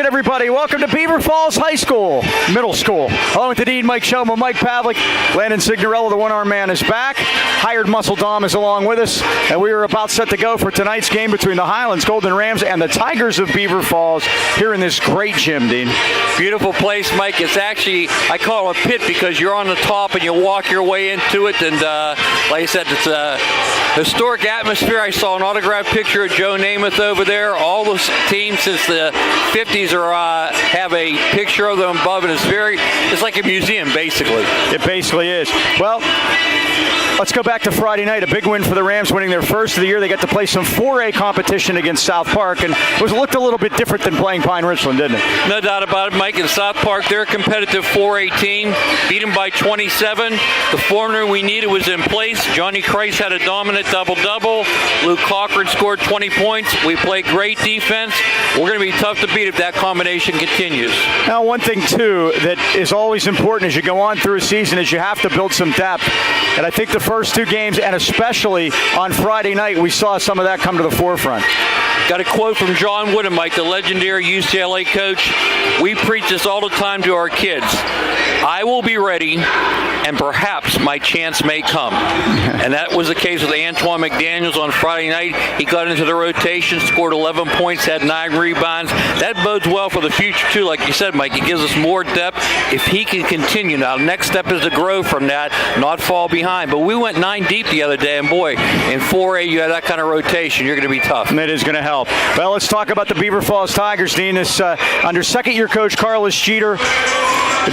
everybody. Welcome to Beaver Falls High School, Middle School. Along with the Dean, Mike Choma, Mike Pavlik, Landon Signorello, the one-arm man, is back. Hired Muscle Dom is along with us, and we are about set to go for tonight's game between the Highlands Golden Rams and the Tigers of Beaver Falls here in this great gym, Dean. Beautiful place, Mike. It's actually, I call it a pit because you're on the top and you walk your way into it, and like I said, it's a historic atmosphere. I saw an autographed picture of Joe Namath over there. All the teams since the 50s have a picture of them above, and it's like a museum, basically. It basically is. Well, let's go back to Friday night. A big win for the Rams, winning their first of the year. They got to play some 4A competition against South Park, and it looked a little bit different than playing Pine Richland, didn't it? No doubt about it, Mike. In South Park, they're a competitive 4A team. Beat them by 27. The formula we needed was in place. Johnny Christ had a dominant double-double. Luke Cochran scored 20 points. We played great defense. We're going to be tough to beat if that combination continues. Now, one thing, too, that is always important as you go on through a season is you have to build some depth. And I think the first two games, and especially on Friday night, we saw some of that come to the forefront. Got a quote from John Wooden, Mike, the legendary UCLA coach. We preach this all the time to our kids. I will be ready, and perhaps my chance may come. And that was the case with Antoine McDaniels on Friday night. He got into the rotation, scored 11 points, had 9 rebounds. That bodes well for the future, too. Like you said, Mike, it gives us more depth if he can continue. Now, the next step is to grow from that, not fall behind. But we went 9 deep the other day, and boy, in 4A, you have that kind of rotation. You're going to be tough. That is going to help. Well, let's talk about the Beaver Falls Tigers, Dean. This under second-year coach Carlos Jeter.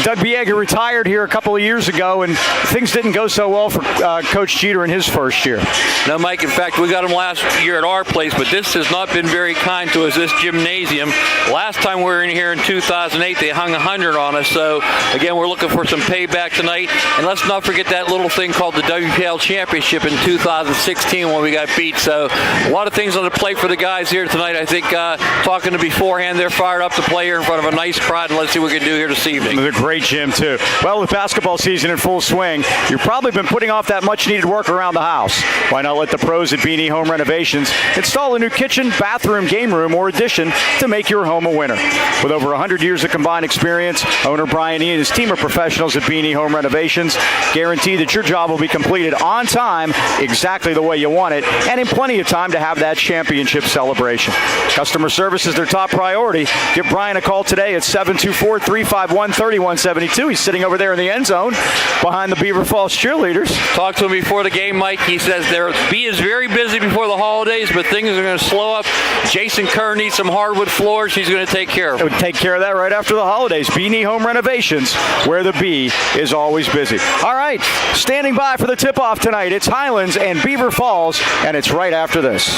Doug Biega retired here a couple of years ago, and things didn't go so well for Coach Jeter in his first year. No, Mike, in fact, we got him last year at our place, but this has not been very kind to us, this gymnasium. Last time we were in here in 2008, they hung 100 on us, so, again, we're looking for some payback tonight. And let's not forget that little thing called the WPL Championship in 2016 when we got beat. So, a lot of things on the plate for the guys here tonight. I think talking to beforehand, they're fired up to play here in front of a nice crowd, and let's see what we can do here this evening. They're a great gym, too. Well, with basketball season in full swing, you've probably been putting off that much-needed work around the house. Why not let the pros at Beanie Home Renovations install a new kitchen, bathroom, game room, or addition to make your home a winner? With over 100 years of combined experience, owner Brian E. and his team of professionals at Beanie Home Renovations guarantee that your job will be completed on time, exactly the way you want it, and in plenty of time to have that championship celebration. Customer service is their top priority. Give Brian a call today at 724-351-3172. He's sitting over there in the end zone behind the Beaver Falls cheerleaders. Talked to him before the game, Mike. He says B is very busy before the holidays, but things are going to slow up. Jason Kerr needs some hardwood floors. He's going to take care of it. Take care of that right after the holidays. Beanie Home Renovations, where the B is always busy. All right, standing by for the tip-off tonight. It's Highlands and Beaver Falls, and it's right after this.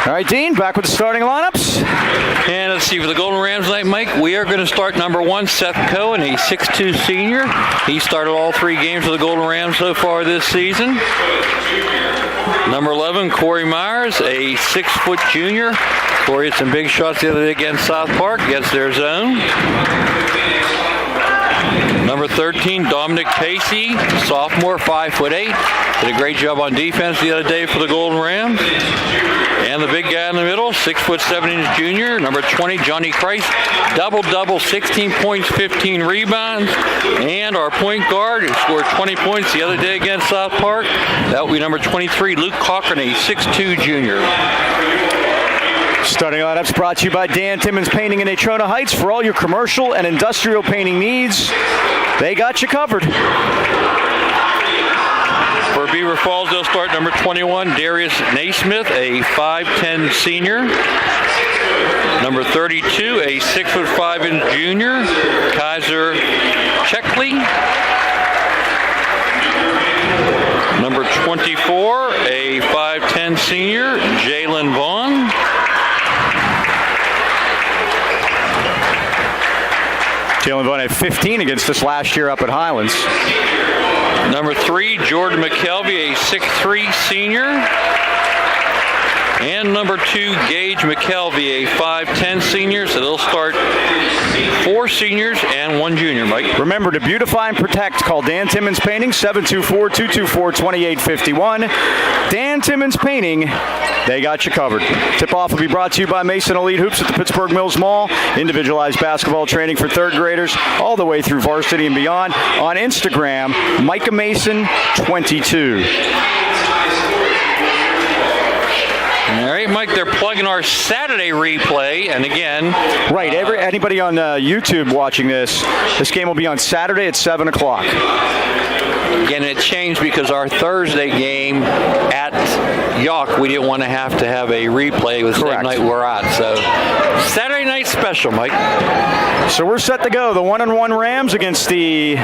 All right, Dean, back with the starting lineups. And let's see, for the Golden Rams tonight, Mike, we are going to start number 1, Seth Cohen, a 6'2 senior. He started all 3 games for the Golden Rams so far this season. Number 11, Corey Myers, a 6-foot junior. Corey had some big shots the other day against South Park, against their zone. Number 13, Dominic Pacey, sophomore, 5'8". Did a great job on defense the other day for the Golden Rams. And the big guy in the middle, 6'7" junior, number 20, Johnny Christ, double-double, 16 points, 15 rebounds. And our point guard, who scored 20 points the other day against South Park, that will be number 23, Luke Cochran, a 6'2 junior. Starting lineups brought to you by Dan Timmons Painting in Natrona Heights. For all your commercial and industrial painting needs, they got you covered. For Beaver Falls, they'll start number 21, Darius Naismith, a 5'10 senior. Number 32, a 6'5" junior, Kaiser Checkley. Number 24, a 5'10 senior, Jalen Vaughn. Jalen Vaughn had 15 against us last year up at Highlands. Number 3, Jordan McKelvey, a 6'3 senior. And number 2, Gage McKelvey, a 5'10 senior. So they'll start 4 seniors and 1 junior, Mike. Remember to beautify and protect. Call Dan Timmons Painting, 724-224-2851. Dan Timmons Painting, they got you covered. Tip-off will be brought to you by Mason Elite Hoops at the Pittsburgh Mills Mall. Individualized basketball training for 3rd graders all the way through varsity and beyond. On Instagram, Micah Mason 22. All right, Mike, they're plugging our Saturday replay, and again... Right, anybody on YouTube watching this game will be on Saturday at 7 o'clock. Again, it changed because our Thursday game at York, we didn't want to have a replay with the same night we're at. So, Saturday night special, Mike. So we're set to go. The 1-1 Rams against the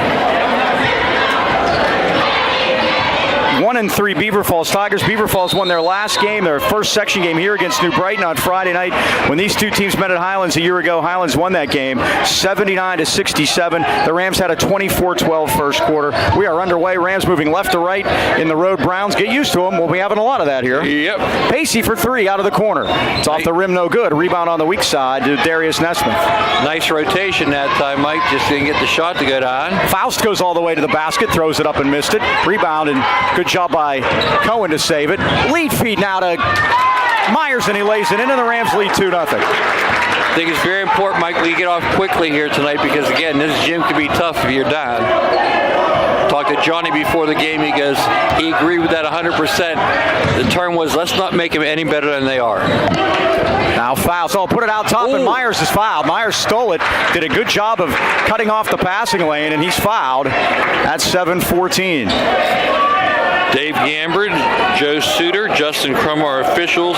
1-3 Beaver Falls Tigers. Beaver Falls won their last game, their first section game here against New Brighton on Friday night. When these two teams met at Highlands a year ago, Highlands won that game 79-67. The Rams had a 24-12 first quarter. We are underway. Rams moving left to right in the road. Browns, get used to them. We'll be having a lot of that here. Yep. Pacey for 3 out of the corner. It's off the rim, no good. Rebound on the weak side to Darius Nesmith. Nice rotation that time, Mike. Just didn't get the shot to go down. Faust goes all the way to the basket, throws it up and missed it. Rebound, and good job by Cohen to save it. Lead feed now to Myers, and he lays it in, and the Rams lead 2-0. I think it's very important, Mike, we get off quickly here tonight because, again, this gym can be tough if you're down. Talked to Johnny before the game. He goes, he agreed with that 100%. The term was, let's not make them any better than they are. Now Faust, put it out top, and Myers is fouled. Myers stole it, did a good job of cutting off the passing lane, and he's fouled. That's 7-14. Dave Gambard, Joe Suter, Justin Crum are officials.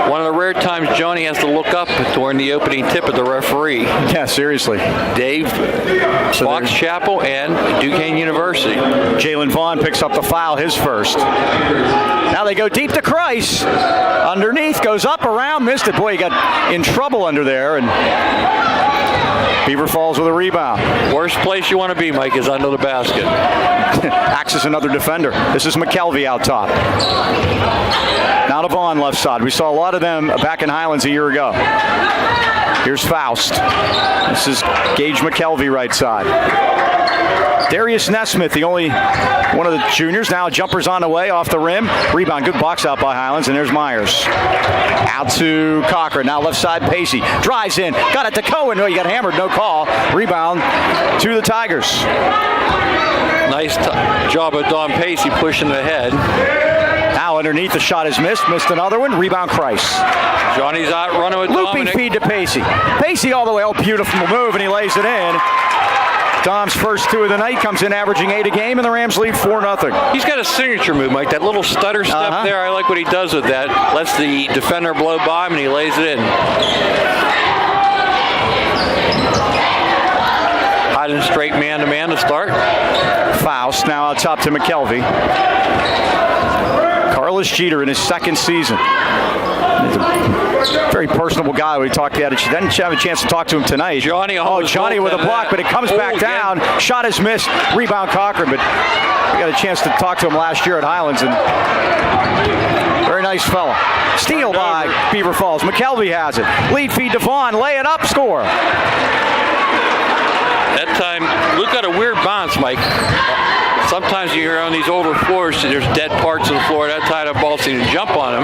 One of the rare times Johnny has to look up during the opening tip of the referee. Yeah, seriously. Dave, Fox Chapel, and Duquesne University. Jalen Vaughn picks up the foul, his first. Now they go deep to Kreis. Underneath, goes up, around, missed it. Boy, he got in trouble under there, and Beaver Falls with a rebound. Worst place you want to be, Mike, is under the basket. Axes another defender. This is McKelvey out top. Now to Vaughn left side. We saw a lot of them back in Highlands a year ago. Here's Faust. This is Gage McKelvey right side. Darius Nesmith, the only one of the juniors. Now jumpers on the way off the rim. Rebound, good box out by Highlands, and there's Myers. Out to Cochran. Now left side, Pacey. Drives in. Got it to Cohen. No, he got hammered. No call. Rebound to the Tigers. Nice job of Don Pacey pushing ahead. Now underneath, the shot is missed. Missed another one. Rebound, Kreis. Johnny's out running with Looping Dominic. feed to Pacey. Pacey all the way. Beautiful move, and he lays it in. Dom's first 2 of the night, comes in averaging 8 a game, and the Rams lead 4-0. He's got a signature move, Mike. That little stutter step there. I like what he does with that. Lets the defender blow by him, and he lays it in. Highlands straight man-to-man to start. Faust now out top to McKelvey. Carlos Jeter in his second season. He's a very personable guy. We talked to him. Didn't have a chance to talk to him tonight. Johnny with a block, but it comes back down. Shot is missed. Rebound Cochran, but we got a chance to talk to him last year at Highlands, and very nice fella. Steal by Beaver Falls. McKelvey has it. Lead feed to Vaughn. Lay it up. Score. That time, Luke got a weird bounce, Mike. Sometimes you're on these older floors, there's dead parts of the floor. That tied up ball, so you jump on him.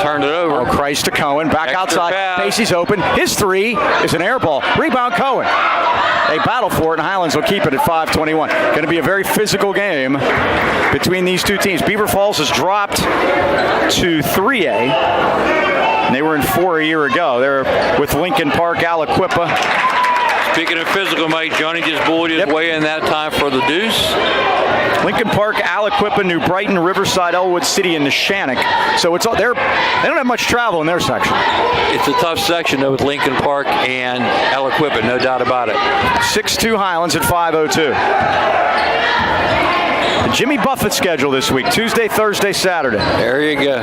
Turned it over. Kreis to Cohen. Back Extra outside. pass. Pacey's open. His 3 is an air ball. Rebound Cohen. They battle for it, and Highlands will keep it at 5:21. Going to be a very physical game between these two teams. Beaver Falls has dropped to 3A. And they were in 4 a year ago. They're with Lincoln Park, Aliquippa. Speaking of physical, Mike, Johnny just bullied his way in that time for the deuce. Lincoln Park, Aliquippa, New Brighton, Riverside, Elwood City, and Neshannock. So it's all they don't have much travel in their section. It's a tough section, though, with Lincoln Park and Aliquippa, no doubt about it. 6-2 Highlands at 5:02. Jimmy Buffett schedule this week: Tuesday, Thursday, Saturday. There you go.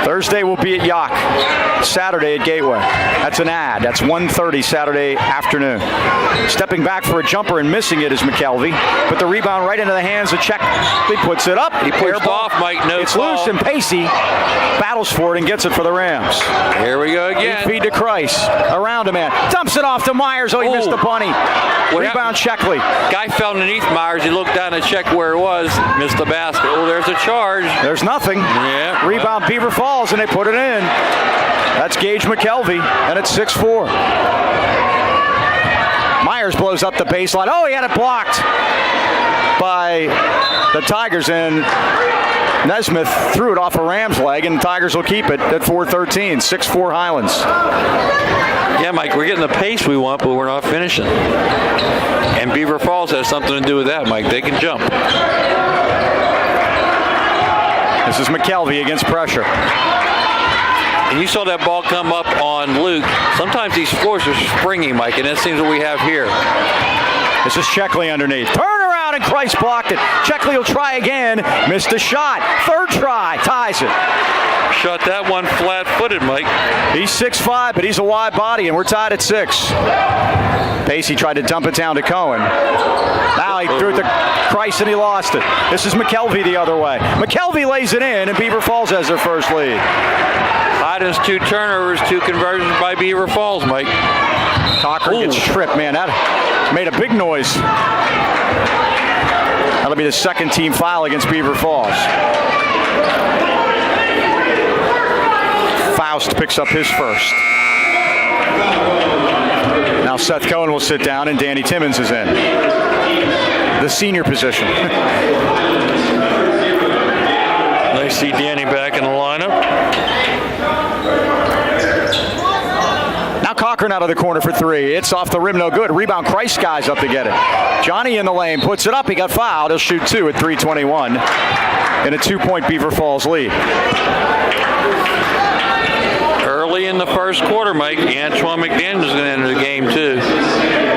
Thursday will be at Yacht. Saturday at Gateway. That's an ad. That's 1:30 Saturday afternoon. Stepping back for a jumper and missing it is McKelvey. Put the rebound right into the hands of Check. He puts it up. He pushed off, Mike. No It's foul. loose, and Pacey battles for it and gets it for the Rams. Here we go again. Feed to Kreis. Around a man. Dumps it off to Myers. Oh, he missed the bunny. Rebound Checkley. Guy fell underneath Myers. He looked down to check where it was. Missed the basket. Oh, there's a charge. There's nothing. Yeah. Rebound Beaver Falls, and they put it in. That's Gage McKelvey, and it's 6-4. Myers blows up the baseline. Oh, he had it blocked by the Tigers, and Nesmith threw it off a Rams leg, and the Tigers will keep it at 4-13. 6-4 Highlands. Yeah, Mike, we're getting the pace we want, but we're not finishing. And Beaver Falls has something to do with that, Mike. They can jump. This is McKelvey against pressure. And you saw that ball come up on Luke. Sometimes these floors are springy, Mike, and that seems what we have here. This is Checkley underneath. Turn around, and Kreis blocked it. Checkley will try again. Missed a shot. Third try. Ties it. Shot that one flat-footed, Mike. He's 6'5", but he's a wide body, and we're tied at 6. Pacey tried to dump it down to Cohen. Now he threw it to Kreis, and he lost it. This is McKelvey the other way. McKelvey lays it in, and Beaver Falls has their first lead. Highlands 2 turnovers, 2 conversions by Beaver Falls, Mike. Cochran gets tripped, man. That made a big noise. That'll be the second team foul against Beaver Falls. Faust picks up his first. Now Seth Cohen will sit down, and Danny Timmons is in. The senior position. I see Danny back in the lineup. Now Cochran out of the corner for 3. It's off the rim, no good. Rebound, Kreis skies up to get it. Johnny in the lane, puts it up. He got fouled. He'll shoot 2 at 3:21 in a 2-point Beaver Falls lead. Early in the first quarter, Mike, Antoine McDaniel's going to enter the game too.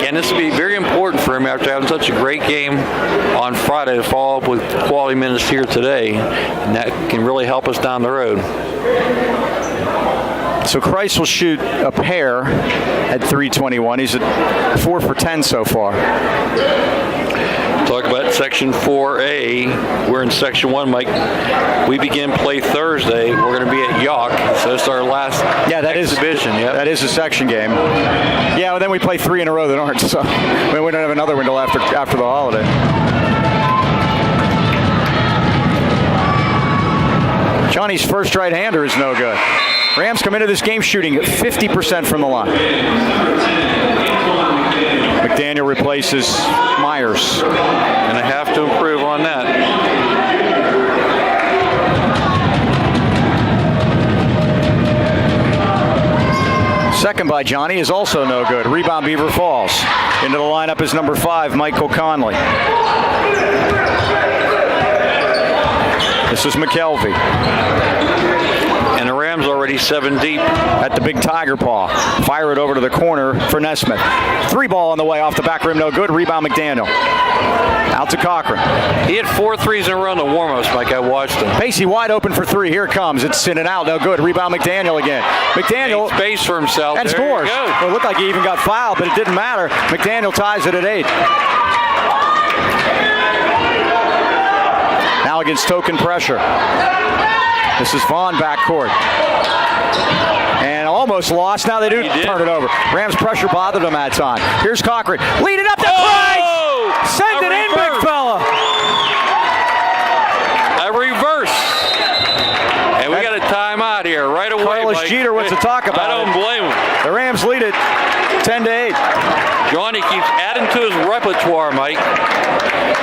And this will be very important for him after having such a great game on Friday to follow up with quality minutes here today. And that can really help us down the road. So Kreis will shoot a pair at 3:21. He's at 4 for 10 so far. Talk about Section 4A. We're in Section 1, Mike. We begin play Thursday. We're going to be at York, so it's our last exhibition. That is a section game. Yeah, well, then we play 3 in a row that aren't, so we don't have another one until after the holiday. Johnny's first right-hander is no good. Rams come into this game shooting at 50% from the line. McDaniel replaces Myers. And I have to improve on that. Second by Johnny is also no good. Rebound Beaver Falls. Into the lineup is number 5, Michael Conley. This is McKelvey. And the Rams already 7 deep. At the big tiger paw. Fire it over to the corner for Nesmith. 3 ball on the way off the back rim, no good. Rebound McDaniel. Out to Cochran. He had 4 threes in a row in the warm-ups, Mike. I watched him. Pacey wide open for 3. Here it comes. It's in and out. No good. Rebound McDaniel again. McDaniel. Made space for himself. And there scores. Well, it looked like he even got fouled, but it didn't matter. McDaniel ties it at 8. Now against token pressure. This is Vaughn backcourt. And almost lost. Now they do turn it over. Rams pressure bothered them that time. Here's Cochran. Lead it up to Kreis. Send it in, big fella. A reverse. And we got a timeout here right away. Carlos Mike. Jeter wants to talk about it. I don't blame him. The Rams lead it 10-8. Johnny keeps adding to his repertoire, Mike.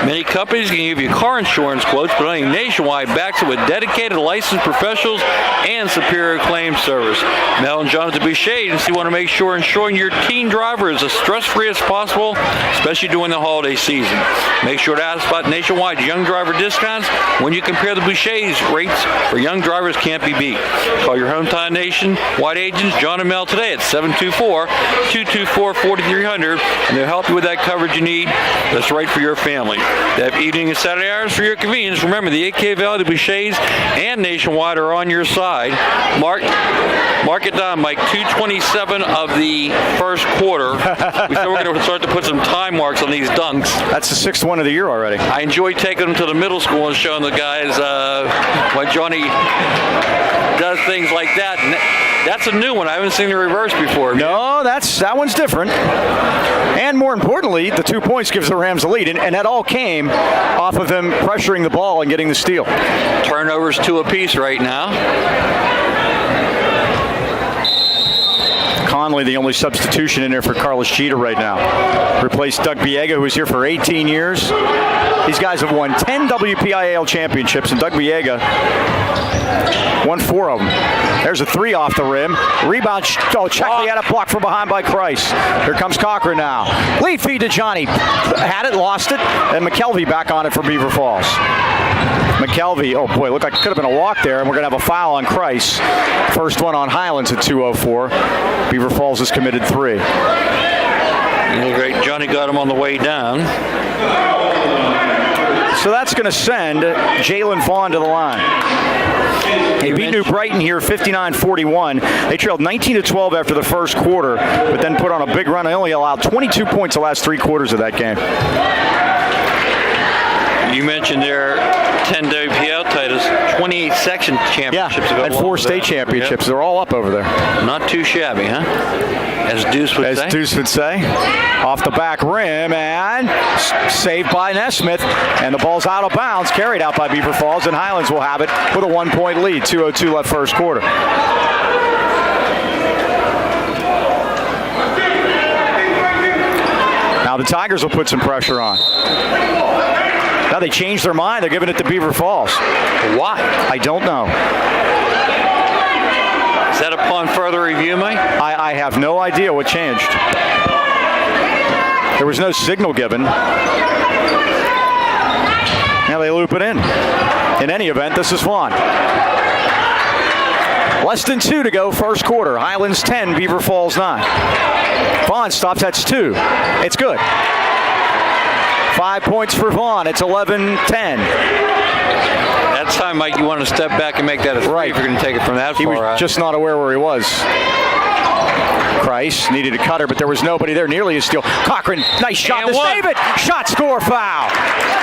Many companies can give you car insurance quotes, but only Nationwide backs it with dedicated licensed professionals and superior claim service. Mel and Jonathan Boucher agency want to make sure ensuring your teen driver is as stress-free as possible, especially during the holiday season. Make sure to ask about Nationwide's young driver discounts when you compare the Boucher's rates for young drivers can't be beat. Call your hometown Nationwide agents, John and Mel, today at 724-2222. 224-4300, and they'll help you with that coverage you need that's right for your family. They have evening and Saturday hours for your convenience. Remember, the 8K Valley, the Bouchers, and Nationwide are on your side. Mark it down, Mike. 2:27 of the first quarter. We said we're going to start to put some time marks on these dunks. That's the 6th one of the year already. I enjoy taking them to the middle school and showing the guys when Johnny does things like that. And that's a new one. I haven't seen the reverse before. No, that one's different. And more importantly, the 2 points gives the Rams the lead, and that all came off of him pressuring the ball and getting the steal. Turnovers 2 apiece right now. Conley, the only substitution in there for Carlos Jeter right now. Replaced Doug Biega, who was here for 18 years. These guys have won 10 WPIAL championships, and Doug Biega won 4 of them. There's a 3 off the rim. Rebound. Check the out of block from behind by Christ. Here comes Cochran now. Lead feed to Johnny. Had it, lost it, and McKelvey back on it for Beaver Falls. McKelvey, oh boy, looked like it could have been a walk there, and we're going to have a foul on Christ. First one on Highlands at 2:04. Beaver Falls has committed 3. Great. Johnny got him on the way down. So that's going to send Jalen Vaughn to the line. They beat New Brighton here 59-41. They trailed 19-12 after the first quarter, but then put on a big run. They only allowed 22 points the last 3 quarters of that game. You mentioned their 10 WPL titles, 28 section championships. Yeah, and 4 state championships. Yep. They're all up over there. Not too shabby, huh? As Deuce would say. As Deuce would say. Off the back rim, and saved by Nesmith. And the ball's out of bounds, carried out by Beaver Falls, and Highlands will have it with a 1-point lead. 2:02 left first quarter. Now the Tigers will put some pressure on. Now they changed their mind. They're giving it to Beaver Falls. Why? I don't know. Is that upon further review, Mike? I have no idea what changed. There was no signal given. Now they loop it in. In any event, this is Vaughn. Less than 2 to go, first quarter. Highlands 10, Beaver Falls 9. Vaughn stops, that's 2. It's good. 5 points for Vaughn. It's 11-10. That time, Mike, you want to step back and make that a 3 right. If you're going to take it from that he far was out. Just not aware where he was. Christ needed a cutter, but there was nobody there. Nearly a steal. Cochran, nice shot to save it. Shot, score, foul.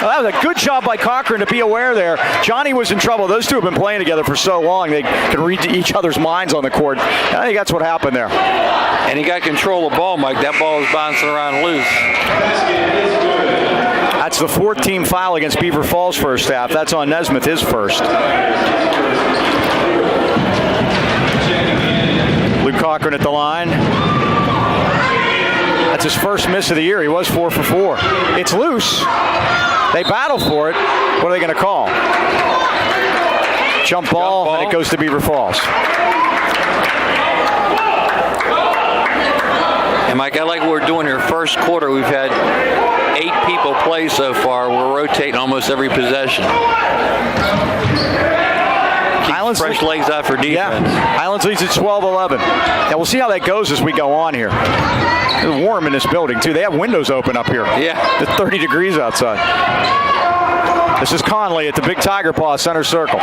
Well, that was a good job by Cochran to be aware there. Johnny was in trouble. Those two have been playing together for so long. They can read each other's minds on the court. I think that's what happened there. And he got control of the ball, Mike. That ball was bouncing around loose. That's the 4th team foul against Beaver Falls first half. That's on Nesmith, his first. Luke Cochran at the line. That's his first miss of the year. He was 4 for 4. It's loose. They battle for it. What are they going to call? Jump ball, and it goes to Beaver Falls. And Mike, I like what we're doing here. First quarter, we've had 8 people play so far. We're rotating almost every possession. Highlands fresh legs out for defense. Yeah. Highlands leads at 12-11. Now we'll see how that goes as we go on here. It's warm in this building too. They have windows open up here. Yeah. It's 30 degrees outside. This is Conley at the big Tiger Paw center circle.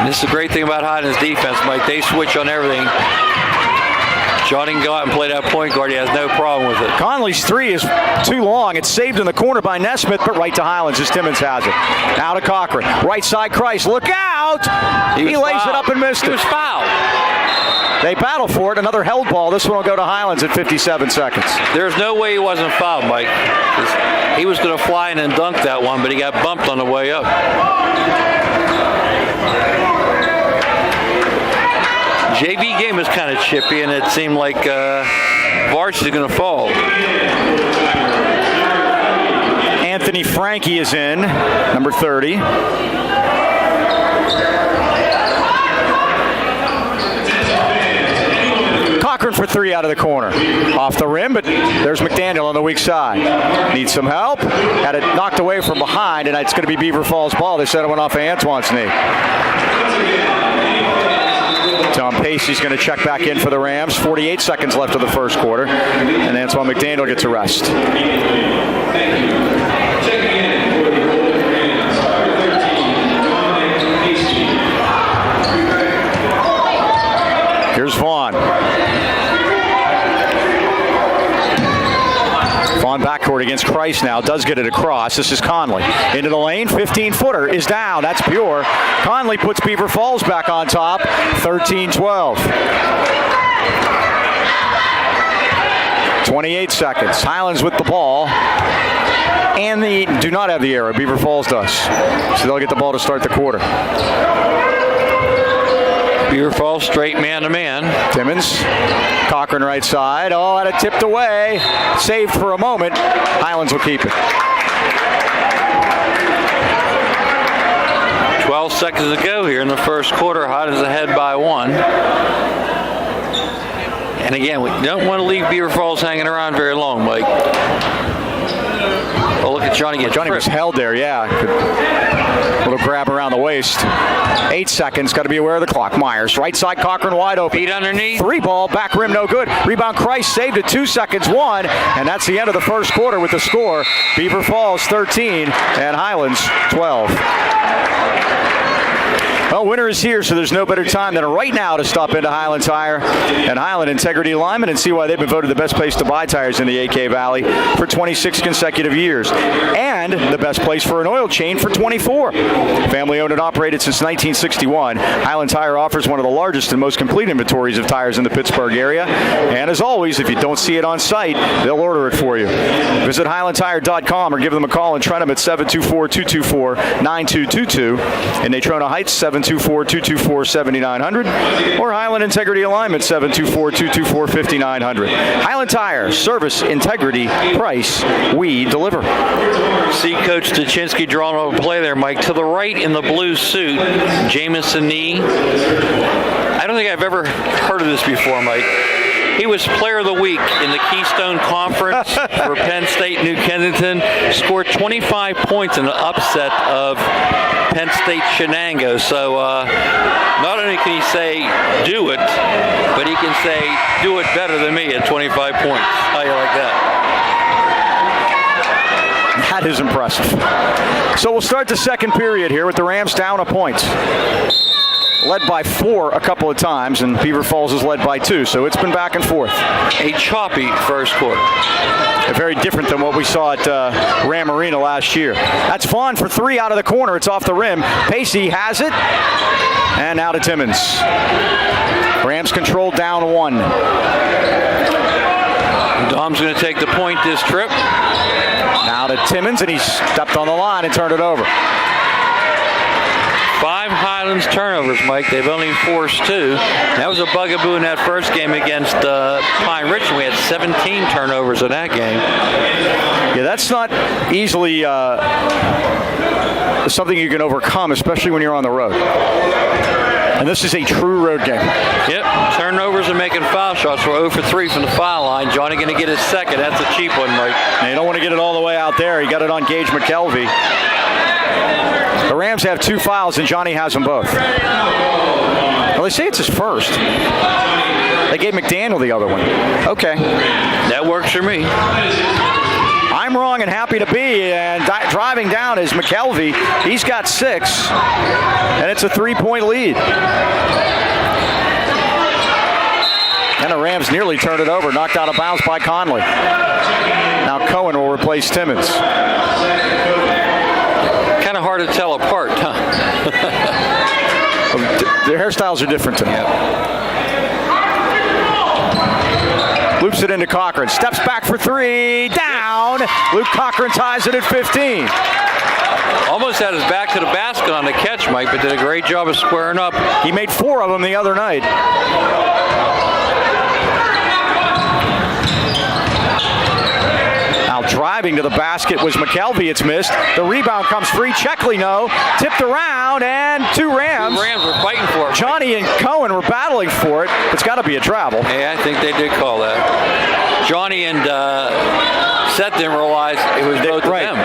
This is the great thing about Highlands defense, Mike. They switch on everything. Johnny can go out and play that point guard. He has no problem with it. Conley's 3 is too long. It's saved in the corner by Nesmith, but right to Highlands as Timmons has it. Now to Cochran. Right side, Christ. Look out! He lays it up and missed it. He was fouled. They battle for it. Another held ball. This one will go to Highlands at 57 seconds. There's no way he wasn't fouled, Mike. He was going to fly in and dunk that one, but he got bumped on the way up. JV game was kind of chippy, and it seemed like varsity is going to fall. Anthony Frankie is in, number 30. Cochran for 3 out of the corner. Off the rim, but there's McDaniel on the weak side. Needs some help. Had it knocked away from behind, and it's going to be Beaver Falls ball. They said it went off of Antoine's knee. Tom Pacey's going to check back in for the Rams. 48 seconds left of the first quarter. And Antoine McDaniel gets a rest. Here's Vaughn. Vaughn backcourt against Christ now. Does get it across. This is Conley. Into the lane. 15-footer is down. That's pure. Conley puts Beaver Falls back on top. 13-12. 28 seconds. Highlands with the ball. And they do not have the arrow. Beaver Falls does. So they'll get the ball to start the quarter. Beaver Falls straight man-to-man. Timmons, Cochran right side. Oh, had it tipped away. Saved for a moment. Highlands will keep it. 12 seconds to go here in the first quarter. Highlands ahead by 1. And again, we don't want to leave Beaver Falls hanging around very long, Mike. Oh, look at Johnny get Johnny was held there, yeah. Little grab around the waist. 8 seconds, got to be aware of the clock. Myers, right side, Cochran wide open. Feet underneath. 3 ball, back rim, no good. Rebound, Christ saved it, 2 seconds, 1. And that's the end of the first quarter with the score. Beaver Falls 13 and Highlands 12. Well, winter is here, so there's no better time than right now to stop into Highland Tire and Highland Integrity Alignment and see why they've been voted the best place to buy tires in the AK Valley for 26 consecutive years. And the best place for an oil change for 24. Family owned and operated since 1961, Highland Tire offers one of the largest and most complete inventories of tires in the Pittsburgh area. And as always, if you don't see it on site, they'll order it for you. Visit HighlandTire.com or give them a call in Trenton at 724-224-9222. In Natrona Heights, 724-224-7900 or Highland Integrity Alignment 724-224-5900. Highland Tire, service, integrity, price, we deliver. See Coach Tuchinski drawing up a play there, Mike. To the right in the blue suit, Jamison Nee. I don't think I've ever heard of this before, Mike. He was Player of the Week in the Keystone Conference for Penn State, New Kensington. Scored 25 points in an upset of Penn State Shenango. So not only can he say, do it, but he can say, do it better than me at 25 points. How you like that? That is impressive. So we'll start the second period here with the Rams down a point. Led by 4 a couple of times, and Beaver Falls is led by 2, so it's been back and forth. A choppy first quarter. Very different than what we saw at Ram Arena last year. That's Vaughn for 3 out of the corner. It's off the rim. Pacey has it, and now to Timmons. Rams control down 1. Dom's going to take the point this trip. Now to Timmons, and he stepped on the line and turned it over. 5 Highlands turnovers, Mike. They've only forced 2. That was a bugaboo in that first game against Pine Ridge. We had 17 turnovers in that game. Yeah, that's not easily something you can overcome, especially when you're on the road. And this is a true road game. Yep, turnovers and making foul shots. We're 0 for 3 from the foul line. Johnny going to get his second. That's a cheap one, Mike. And you don't want to get it all the way out there. He got it on Gage McKelvey. The Rams have 2 fouls, and Johnny has them both. Well, they say it's his first. They gave McDaniel the other one. Okay. That works for me. I'm wrong and happy to be, and driving down is McKelvey. He's got 6, and it's a 3-point lead. And the Rams nearly turned it over, knocked out of bounds by Conley. Now Cohen will replace Timmons. Kind of hard to tell apart, huh? Their hairstyles are different tonight. Loops it into Cochran. Steps back for 3. Down. Luke Cochran ties it at 15. Almost had his back to the basket on the catch, Mike, but did a great job of squaring up. He made 4 of them the other night. Now driving to the basket was McKelvey. It's missed. The rebound comes free. Checkley, no. Tipped around, and 2 Rams. 2 Rams were fighting for it. Johnny and Cohen were battling for it. It's got to be a travel. Yeah, I think they did call that. Johnny and Seth didn't realize it was both of them.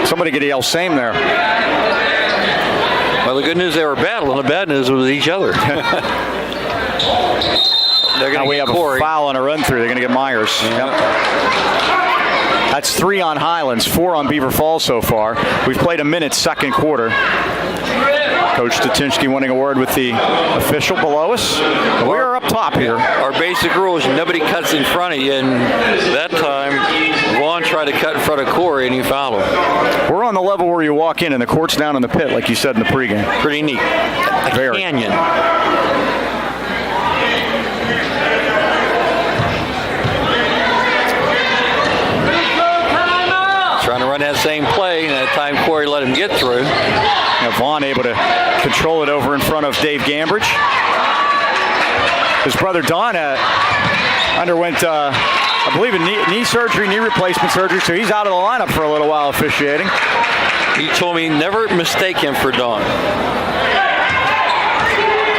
Somebody get yell same there. But Well, the good news, they were battling. The bad news was each other. They're going to get Corey. A foul on a run through. They're going to get Myers. Yeah. Yep. That's 3 on Highlands, 4 on Beaver Falls so far. We've played a minute, second quarter. Coach Statinsky wanting a word with the official below us. We are up top here. Our basic rule is nobody cuts in front of you, and that time Vaughn tried to cut in front of Corey, and he fouled him. We're on the level where you walk in, and the court's down in the pit, like you said in the pregame. Pretty neat. A canyon. Trying to run that same play, and that time Corey let him get through. Now Vaughn able to control it over in front of Dave Gambridge. His brother Don underwent, I believe, a knee surgery, knee replacement surgery, so he's out of the lineup for a little while officiating. He told me never mistake him for Don.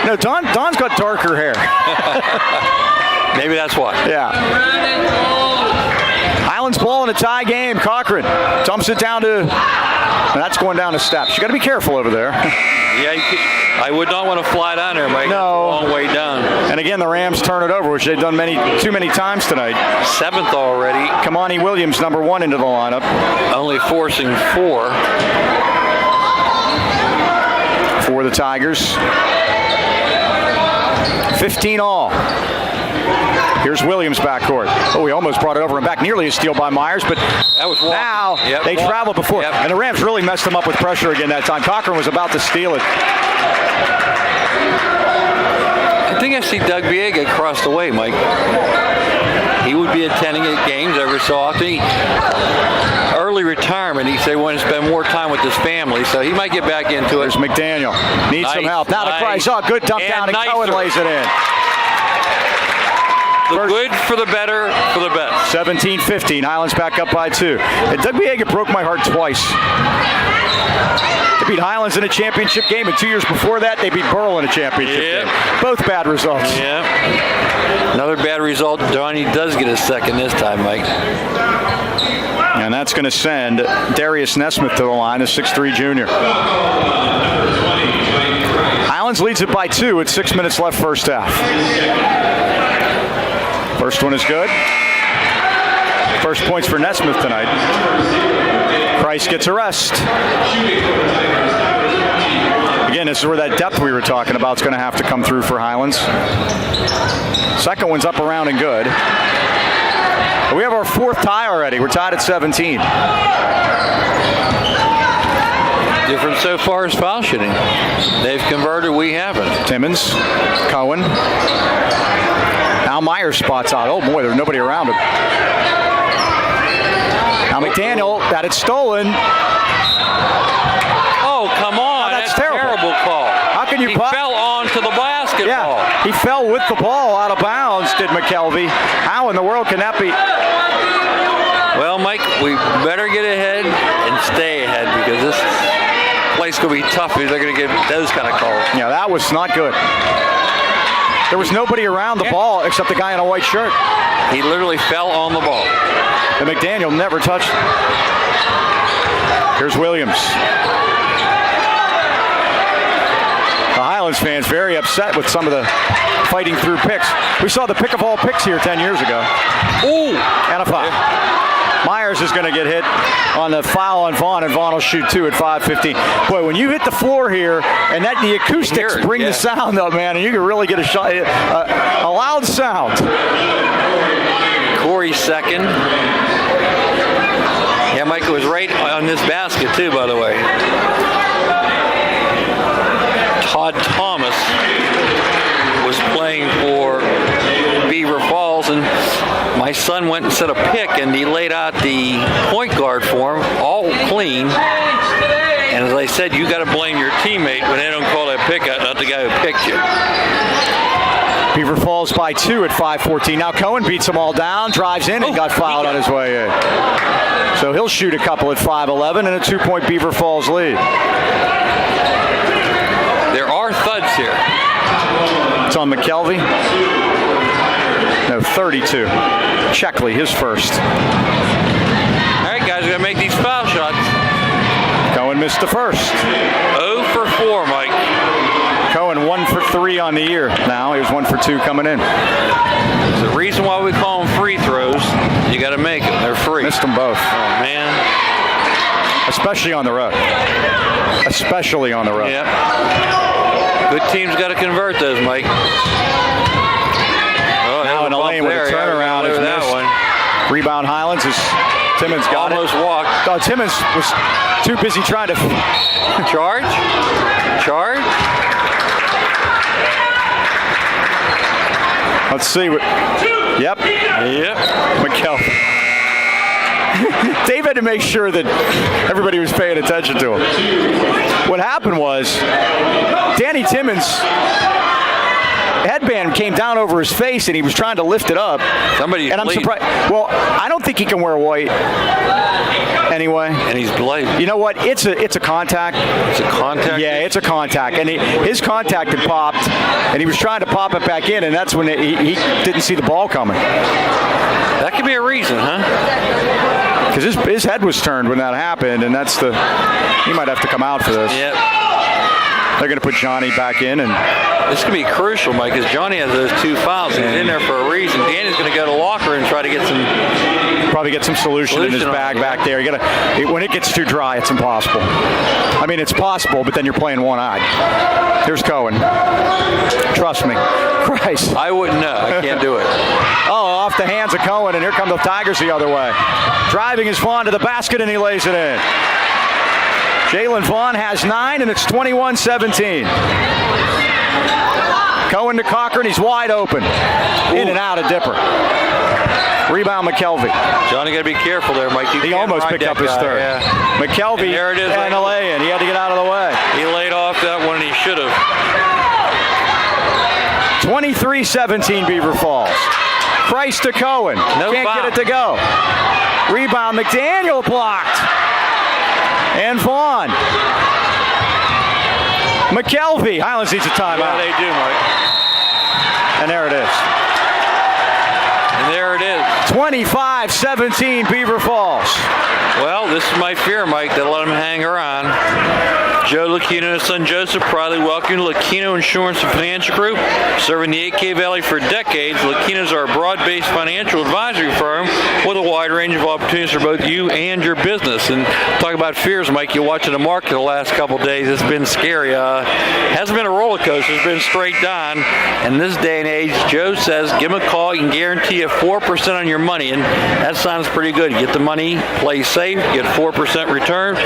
No, Don's got darker hair. Maybe that's why. Yeah. Highlands ball in a tie game. Cochran dumps it down to, and that's going down the steps. You got to be careful over there. Yeah, I would not want to fly down there, Mike. No. It's a long way down. And again, the Rams turn it over, which they've done too many times tonight. 7th already. Kamani Williams, number 1 into the lineup. Only forcing 4. For the Tigers. 15 all. Here's Williams backcourt. Oh, he almost brought it over and back. Nearly a steal by Myers, but that was now they traveled before. Yep. And the Rams really messed them up with pressure again that time. Cochran was about to steal it. I think I see Doug Viega across the way, Mike. He would be attending at games every so often. Early retirement, he said he wanted to spend more time with his family, so he might get back into it. There's McDaniel. Needs some help. Now the Price. Oh, good dump down, and Cohen lays it in. The good for the better for the best. 17-15. Highlands back up by 2. And Doug Viega broke my heart twice. They beat Highlands in a championship game, and 2 years before that, they beat Burl in a championship game. Both bad results. Yeah. Another bad result. Donnie does get a second this time, Mike. And that's going to send Darius Nesmith to the line, a 6'3 junior. Highlands leads it by 2 with 6 minutes left first half. First one is good. First points for Nesmith tonight. Price gets a rest. Again, this is where that depth we were talking about is going to have to come through for Highlands. Second one's up around and good. We have our 4th tie already. We're tied at 17. Different so far is foul shooting. They've converted, we haven't. Timmons, Cohen. Now Myers spots out. Oh boy, there's nobody around him. Now McDaniel got it stolen. Oh, come on. That's terrible. Terrible call. How can you He fell onto the basketball. Yeah, he fell with the ball out of bounds, did McKelvey. How in the world can that be? Well, Mike, we better get ahead and stay ahead because this place going to be tough if they're going to get those kind of calls. Yeah, that was not good. There was nobody around the ball except the guy in a white shirt. He literally fell on the ball. And McDaniel never touched it. Here's Williams. The Highlands fans very upset with some of the fighting through picks. We saw the pick of all picks here 10 years ago. Ooh! And a foul. Myers is going to get hit on the foul on Vaughn, and Vaughn will shoot 2 at 5:15. Boy, when you hit the floor here, and the acoustics bring the sound up, man, and you can really get a shot, a loud sound. Corey second. Yeah, Mike was right on this basket too, by the way. Todd Thomas was playing for Beaver Falls, and my son went and set a pick, and he laid out the point guard for him, all clean. And as I said, you got to blame your teammate when they don't call that pick out, not the guy who picked you. Beaver Falls by 2 at 5:14. Now Cohen beats them all down, drives in, and got fouled on his way in. So he'll shoot a couple at 5:11 and a 2-point Beaver Falls lead. There are thuds here. It's on McKelvey. No, 32. Checkley, his first. All right, guys, we're going to make these foul shots. Cohen missed the first. 0 for 4, Mike. Cohen 1 for 3 on the year now. He was 1 for 2 coming in. There's a reason why we call them free throws. You got to make them. They're free. Missed them both. Oh, man. Especially on the road. Especially on the road. Yep. Good teams got to convert those, Mike. Oh, now in a lane with a turnaround is missed. One. Rebound Highlands is Timmons got almost it. Walked. Oh, Timmons was too busy trying to charge. Let's see what. Yep. McKelvey. Dave had to make sure that everybody was paying attention to him. What happened was Danny Timmons' headband came down over his face and he was trying to lift it up. And I'm surprised. Well, I don't think he can wear white anyway. And he's bleeding. You know what? It's a contact. It's a contact? Yeah, it's a contact. And his contact had popped, and he was trying to pop it back in, and that's when he didn't see the ball coming. That could be a reason, huh? Because his head was turned when that happened, and he might have to come out for this. Yep. They're going to put Johnny back in, and this could be crucial, Mike, because Johnny has those 2 fouls. He's in there for a reason. Danny's going to go to the locker and try to get some solution in his bag back there. When it gets too dry, it's impossible. I mean, it's possible, but then you're playing one-eyed. Here's Cohen. Trust me. Christ. I wouldn't know. I can't do it. Oh, off the hands of Cohen, and here come the Tigers the other way. Driving is Vaughn to the basket, and he lays it in. Jalen Vaughn has 9, and it's 21-17. Cohen to Cochran. He's wide open. In and out of Dipper. Rebound McKelvey. Johnny got to be careful there, Mike. He almost picked up his third. Yeah. McKelvey and there it is, and a lay-in. He had to get out of the way. He laid off that one, and he should have. 23-17 Beaver Falls. Price to Cohen. Can't get it to go. Rebound McDaniel blocked. And Vaughn. McKelvey. Highlands needs a timeout. Yeah, they do, Mike. And there it is. And there it is. 25-17 Beaver Falls. Well, this is my fear, Mike. They'll let him hang around. Joe Lucchino and his son Joseph proudly welcome Lucchino Insurance and Financial Group. Serving the 8K Valley for decades, Lucchinos are a broad-based financial advisory firm with a wide range of opportunities for both you and your business. And talk about fears, Mike. You're watching the market the last couple of days. It's been scary. Hasn't been a roller coaster. It's been straight down. And this day and age, Joe says, give him a call. You can guarantee you 4% on your money. And that sounds pretty good. Get the money, play safe, get 4% return.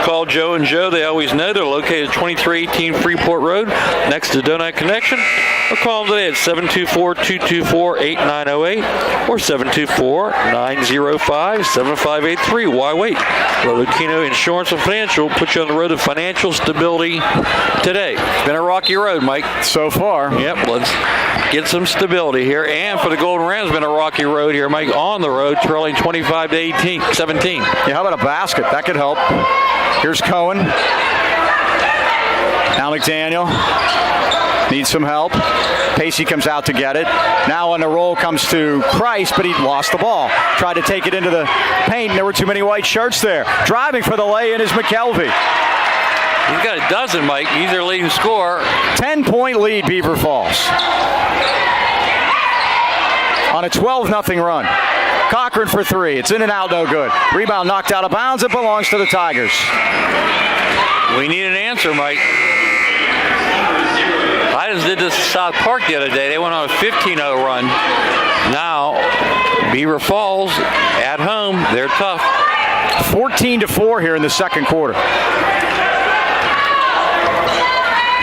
Call Joe and Joe. They always know. They're located at 2318 Freeport Road, next to Donut Connection. Or call them today at 724-224-8908 or 724-905-7583. Why wait? Lucchino Insurance and Financial put you on the road to financial stability today. It's been a rocky road, Mike. So far. Yep, let's get some stability here. And for the Golden Rams, it's been a rocky road here, Mike, on the road, trailing 25-17. Yeah, how about a basket? That could help. Here's Cohen. Now McDaniel needs some help. Pacey comes out to get it. Now on the roll comes to Christ, but he lost the ball. Tried to take it into the paint, and there were too many white shirts there. Driving for the lay-in is McKelvey. He's got a dozen, Mike. He's their leading scorer. 10-point lead, Beaver Falls. On a 12-0 run. Cochran for 3. It's in and out, no good. Rebound knocked out of bounds. It belongs to the Tigers. We need an answer, Mike. Highlands did this at South Park the other day. They went on a 15-0 run. Now, Beaver Falls at home. They're tough. 14-4 here in the second quarter.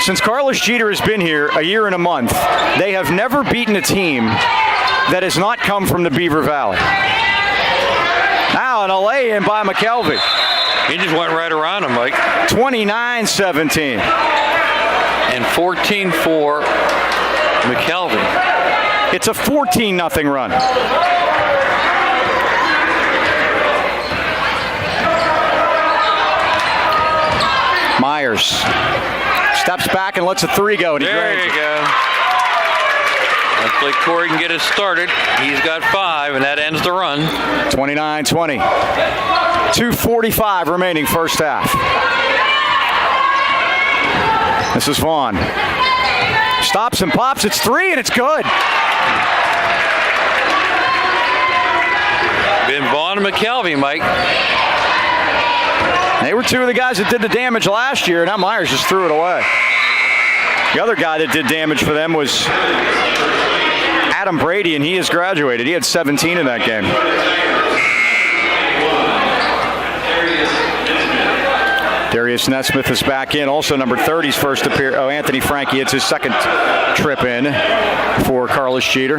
Since Carlos Jeter has been here a year and a month, they have never beaten a team that has not come from the Beaver Valley. Now an lay-in by McKelvey. He just went right around him, Mike. 29-17. And 14-4 McKelvey. It's a 14-0 run. Myers steps back and lets a 3 go. And there you go. Hopefully Corey can get it started. He's got 5, and that ends the run. 29-20. 2:45 remaining first half. This is Vaughn. Stops and pops. It's 3, and it's good. Been Vaughn and McKelvey, Mike. They were two of the guys that did the damage last year. Now Myers just threw it away. The other guy that did damage for them was Adam Brady, and he has graduated. He had 17 in that game. Darius Nesmith is back in. Also number 30's first appearance. Oh, Anthony Frankie. It's his second trip in for Carlos Jeter.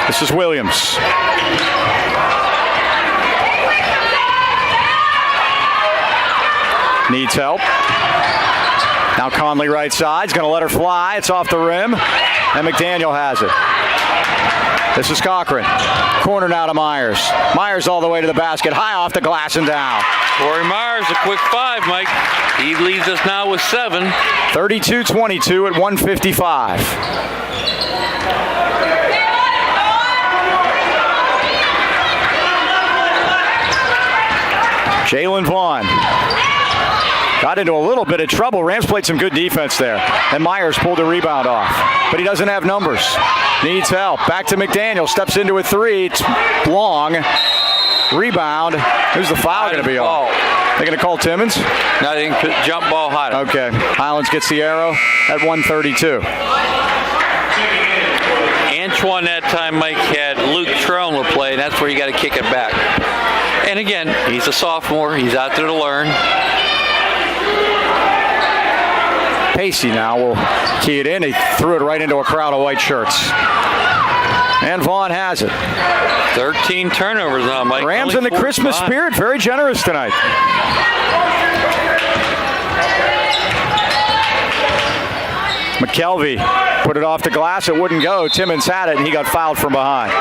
This is Williams. Needs help. Now Conley right side. He's going to let her fly. It's off the rim. And McDaniel has it. This is Cochran. Corner now to Myers. Myers all the way to the basket. High off the glass and down. Corey Myers, a quick 5, Mike. He leads us now with 7. 32-22 at 1:55. Jalen Vaughn got into a little bit of trouble. Rams played some good defense there. And Myers pulled the rebound off. But he doesn't have numbers. Needs help. Back to McDaniel. Steps into a 3. It's long. Rebound. Who's the foul going to be on? They're going to call Timmons? No, they can jump ball high. Okay. Highlands gets the arrow at 1:32. Antoine that time, Mike, had Luke Trone play, and that's where you got to kick it back. And again, he's a sophomore. He's out there to learn. Pacey now will key it in. He threw it right into a crowd of white shirts. And Vaughn has it. 13 turnovers now, Mike. Rams in the Christmas spirit. Very generous tonight. McKelvey put it off the glass. It wouldn't go. Timmons had it, and he got fouled from behind.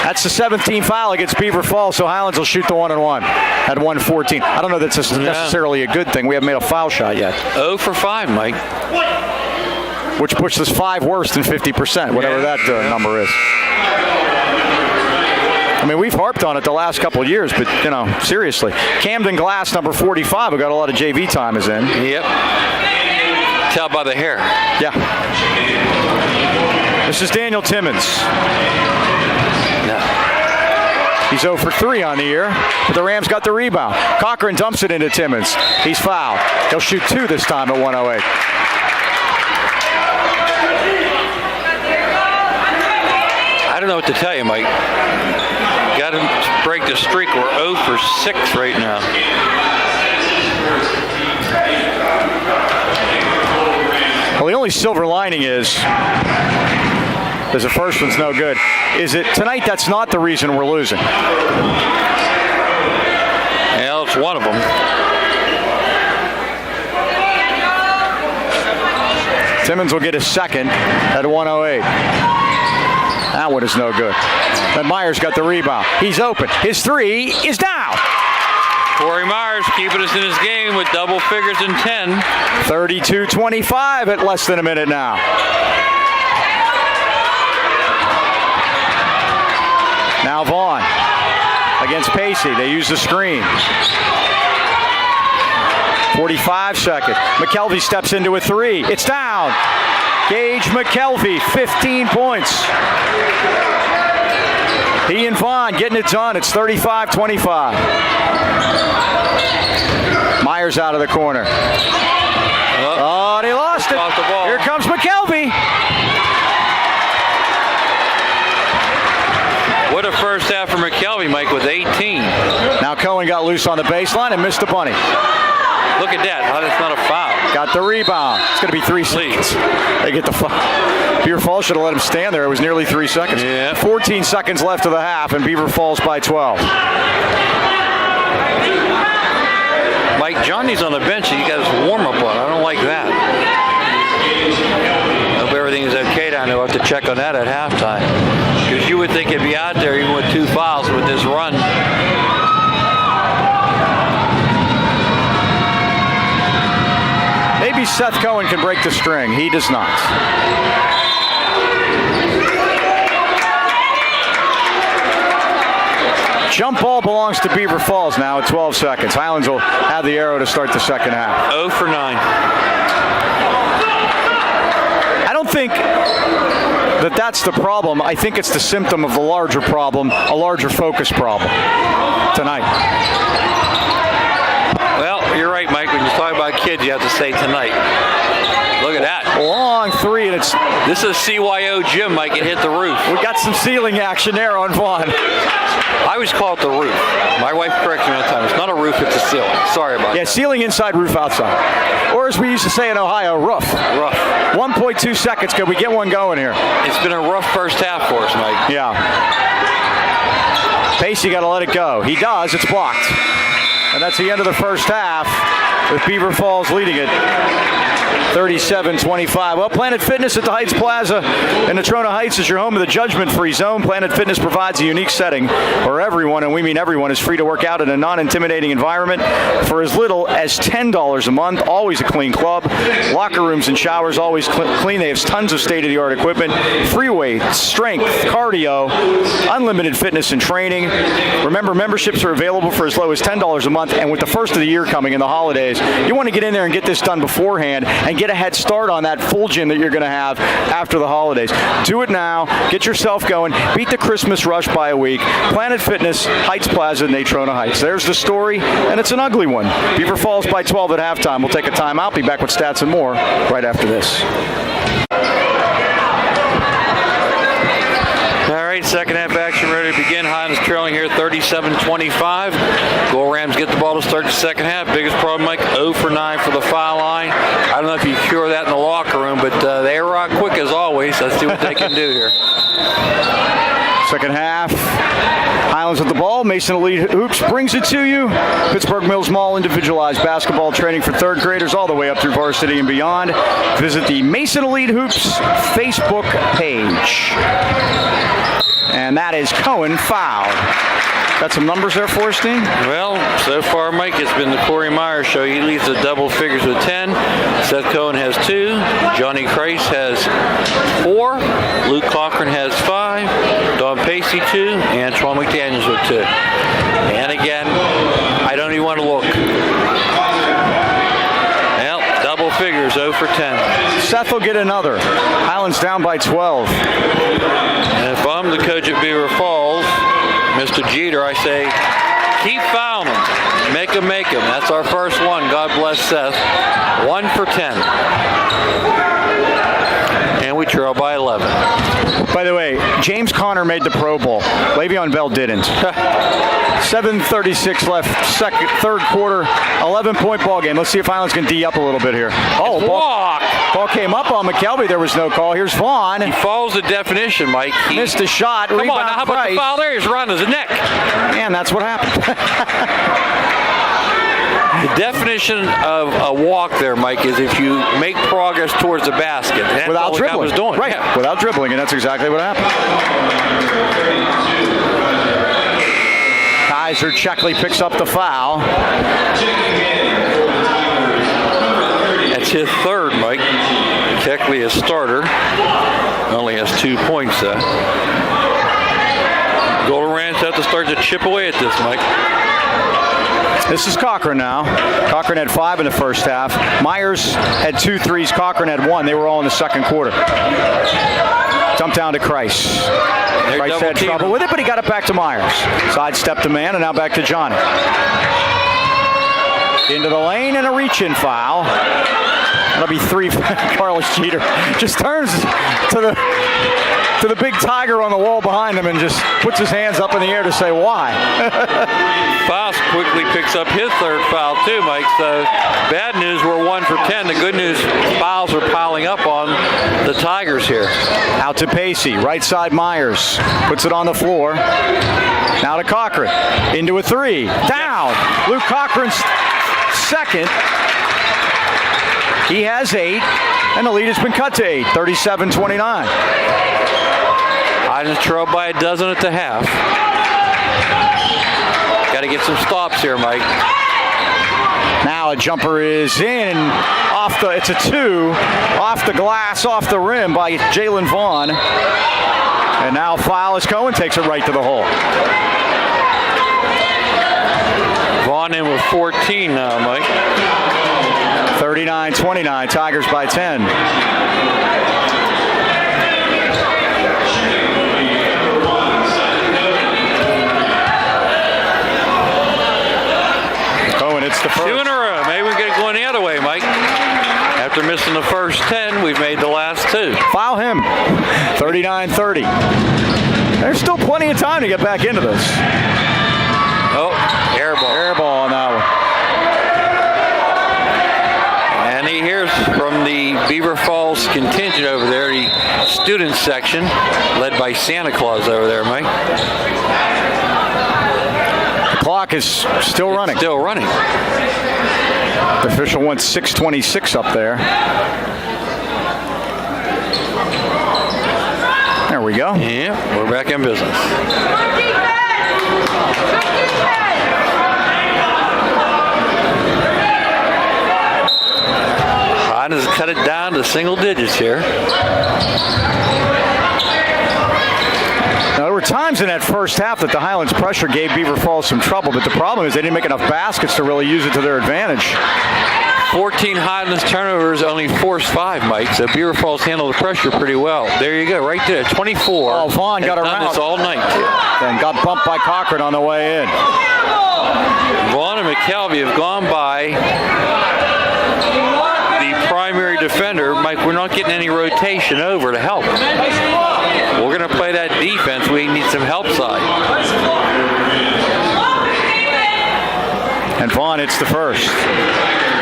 That's the 17th foul against Beaver Falls, so Highlands will shoot the 1-and-1 at 1:14. I don't know that's necessarily a good thing. We haven't made a foul shot yet. 0 for 5, Mike. Which puts us 5 worse than 50%, whatever that number is. I mean, we've harped on it the last couple of years, but, you know, seriously. Camden Glass, number 45, who got a lot of JV time, is in. Yep. Tell by the hair. Yeah. This is Daniel Timmons. No. He's 0 for 3 on the year, but the Rams got the rebound. Cochran dumps it into Timmons. He's fouled. He'll shoot 2 this time at 1:08. I don't know what to tell you, Mike. Got to break the streak. We're 0 for 6 right now. Well, the only silver lining is, because the first one's no good, is that tonight that's not the reason we're losing. Well, it's one of them. Timmons will get his second at 1:08. That one is no good. Then Myers got the rebound. He's open. His 3 is down. Corey Myers keeping us in his game with double figures in 10. 32-25 at less than a minute now. Now Vaughn against Pacey. They use the screen. 45 seconds. McKelvey steps into a 3. It's down. Gage McKelvey, 15 points. He and Vaughn getting it done. It's 35-25. Myers out of the corner. Oh, and he lost it. Off the ball. Here comes McKelvey. What a first half for McKelvey, Mike, with 18. Now Cohen got loose on the baseline and missed a bunny. Look at that. How that's not a foul. Got the rebound. It's going to be 3 seconds. They get the foul. Beaver Falls should have let him stand there. It was nearly 3 seconds. Yeah. 14 seconds left of the half, and Beaver Falls by 12. Mike, Johnny's on the bench. He got his warm-up on. I don't like that. Hope everything is okay down there. We'll have to check on that at halftime. Because you would think he'd be out there even with 2 fouls with this run. Maybe Seth Cohen can break the string. He does not. Jump ball belongs to Beaver Falls now at 12 seconds. Highlands will have the arrow to start the second half. 0 for 9. I don't think that's the problem. I think it's the symptom of the larger problem, a larger focus problem tonight. Well, you're right, Mike. When you talk about kids, you have to say tonight. Look at that. Long three, and this is CYO gym, Mike. It hit the roof. We got some ceiling action there on Vaughn. I always call it the roof. My wife corrects me all the time. It's not a roof, it's a ceiling. Sorry about that. Yeah, ceiling inside, roof outside. Or as we used to say in Ohio, roof. Rough. 1.2 seconds. Could we get one going here? It's been a rough first half for us, Mike. Yeah. Pacey got to let it go. He does. It's blocked. And that's the end of the first half with Beaver Falls leading it 37-25. Well, Planet Fitness at the Heights Plaza in Natrona Heights is your home of the judgment-free zone. Planet Fitness provides a unique setting where everyone, and we mean everyone, is free to work out in a non-intimidating environment for as little as $10 a month. Always a clean club. Locker rooms and showers always clean. They have tons of state-of-the-art equipment. Free weights, strength, cardio, unlimited fitness and training. Remember, memberships are available for as low as $10 a month. And with the first of the year coming in the holidays, you want to get in there and get this done beforehand and get a head start on that full gym that you're going to have after the holidays. Do it now. Get yourself going. Beat the Christmas rush by a week. Planet Fitness, Heights Plaza, Natrona Heights. There's the story, and it's an ugly one. Beaver Falls by 12 at halftime. We'll take a timeout. Be back with stats and more right after this. All right, second half action ready to begin. Highlands trailing here 37-25. Goal Rams get the ball to start the second half. Biggest problem, Mike, 0 for 9 for the foul line. I don't know if you cure that in the locker room, but they rock quick as always. Let's see what they can do here. Second half. Highlands with the ball. Mason Elite Hoops brings it to you. Pittsburgh Mills Mall individualized basketball training for third graders all the way up through varsity and beyond. Visit the Mason Elite Hoops Facebook page. And that is Cohen fouled. Got some numbers there for us, Dean? Well, so far, Mike, it's been the Corey Myers show. He leads the double figures with 10. Seth Cohen has 2. Johnny Kreis has 4. Luke Cochran has 5. Don Pacey 2. And Antoine McDaniels with 2. And again, I don't even want to look. Well, double figures, 0 for 10. Seth will get another. Highlands down by 12. And if I'm the coach at Beaver Falls, Mr. Jeter, I say, keep fouling them. Make them. That's our first one. God bless Seth. 1 for 10. And we trail by 11. By the way, James Conner made the Pro Bowl. Le'Veon Bell didn't. 7:36 left, third quarter, 11-point ball game. Let's see if Highlands can D up a little bit here. Oh, ball came up on McKelvey. There was no call. Here's Vaughn. He follows the definition, Mike. He missed a shot. Come on, now how about the foul there? He's around his neck. And that's what happened. The definition of a walk there, Mike, is if you make progress towards the basket. That's without dribbling. Was doing. Right, yeah. Without dribbling, and that's exactly what happened. Kaiser Checkley picks up the foul. That's his third, Mike. Checkley is starter. Only has 2 points, though. Golden Rams have to start to chip away at this, Mike. This is Cochran now. Cochran had 5 in the first half. Myers had 2 threes. Cochran had 1. They were all in the second quarter. Dump down to Kreis. Kreis had trouble with it, but he got it back to Myers. Sidestep to man, and now back to Johnny. Into the lane, and a reach-in foul. That'll be 3 for Carlos Jeter. Just turns to the big tiger on the wall behind him and just puts his hands up in the air to say why. Foss quickly picks up his third foul too, Mike. So bad news, we're 1 for 10. The good news, fouls are piling up on the Tigers here. Out to Pacey, right side Myers. Puts it on the floor. Now to Cochran. Into a 3. Down. Luke Cochran's second. He has 8, and the lead has been cut to 8, 37-29. I just trailed by a dozen at the half. Got to get some stops here, Mike. Now a jumper is in. It's a 2. Off the glass, off the rim by Jalen Vaughn. And now foul as Cohen takes it right to the hole. Vaughn in with 14 now, Mike. 39-29, Tigers by 10. Cohen, it's the first. 2 in a row. Maybe we get it going the other way, Mike. After missing the first 10, we've made the last 2. Foul him. 39-30. There's still plenty of time to get back into this. Oh, air ball. Air ball on that one. And he hears from the Beaver Falls contingent over there, the student section, led by Santa Claus over there, Mike. The clock is still running. Still running. The official wants 6:26 up there. There we go. Yeah, we're back in business. Highlands cut it down to single digits here. Now, there were times in that first half that the Highlands pressure gave Beaver Falls some trouble, but the problem is they didn't make enough baskets to really use it to their advantage. 14 Highlands turnovers, only forced 5, Mike. So Beaver Falls handled the pressure pretty well. There you go, right there, 24. Oh, Vaughn got around. Done this all night. And got bumped by Cochran on the way in. Vaughn and McKelvey have gone by the primary defender. Mike, we're not getting any rotation over to help. We're going to play that defense. We need some help side. And Vaughn hits the first.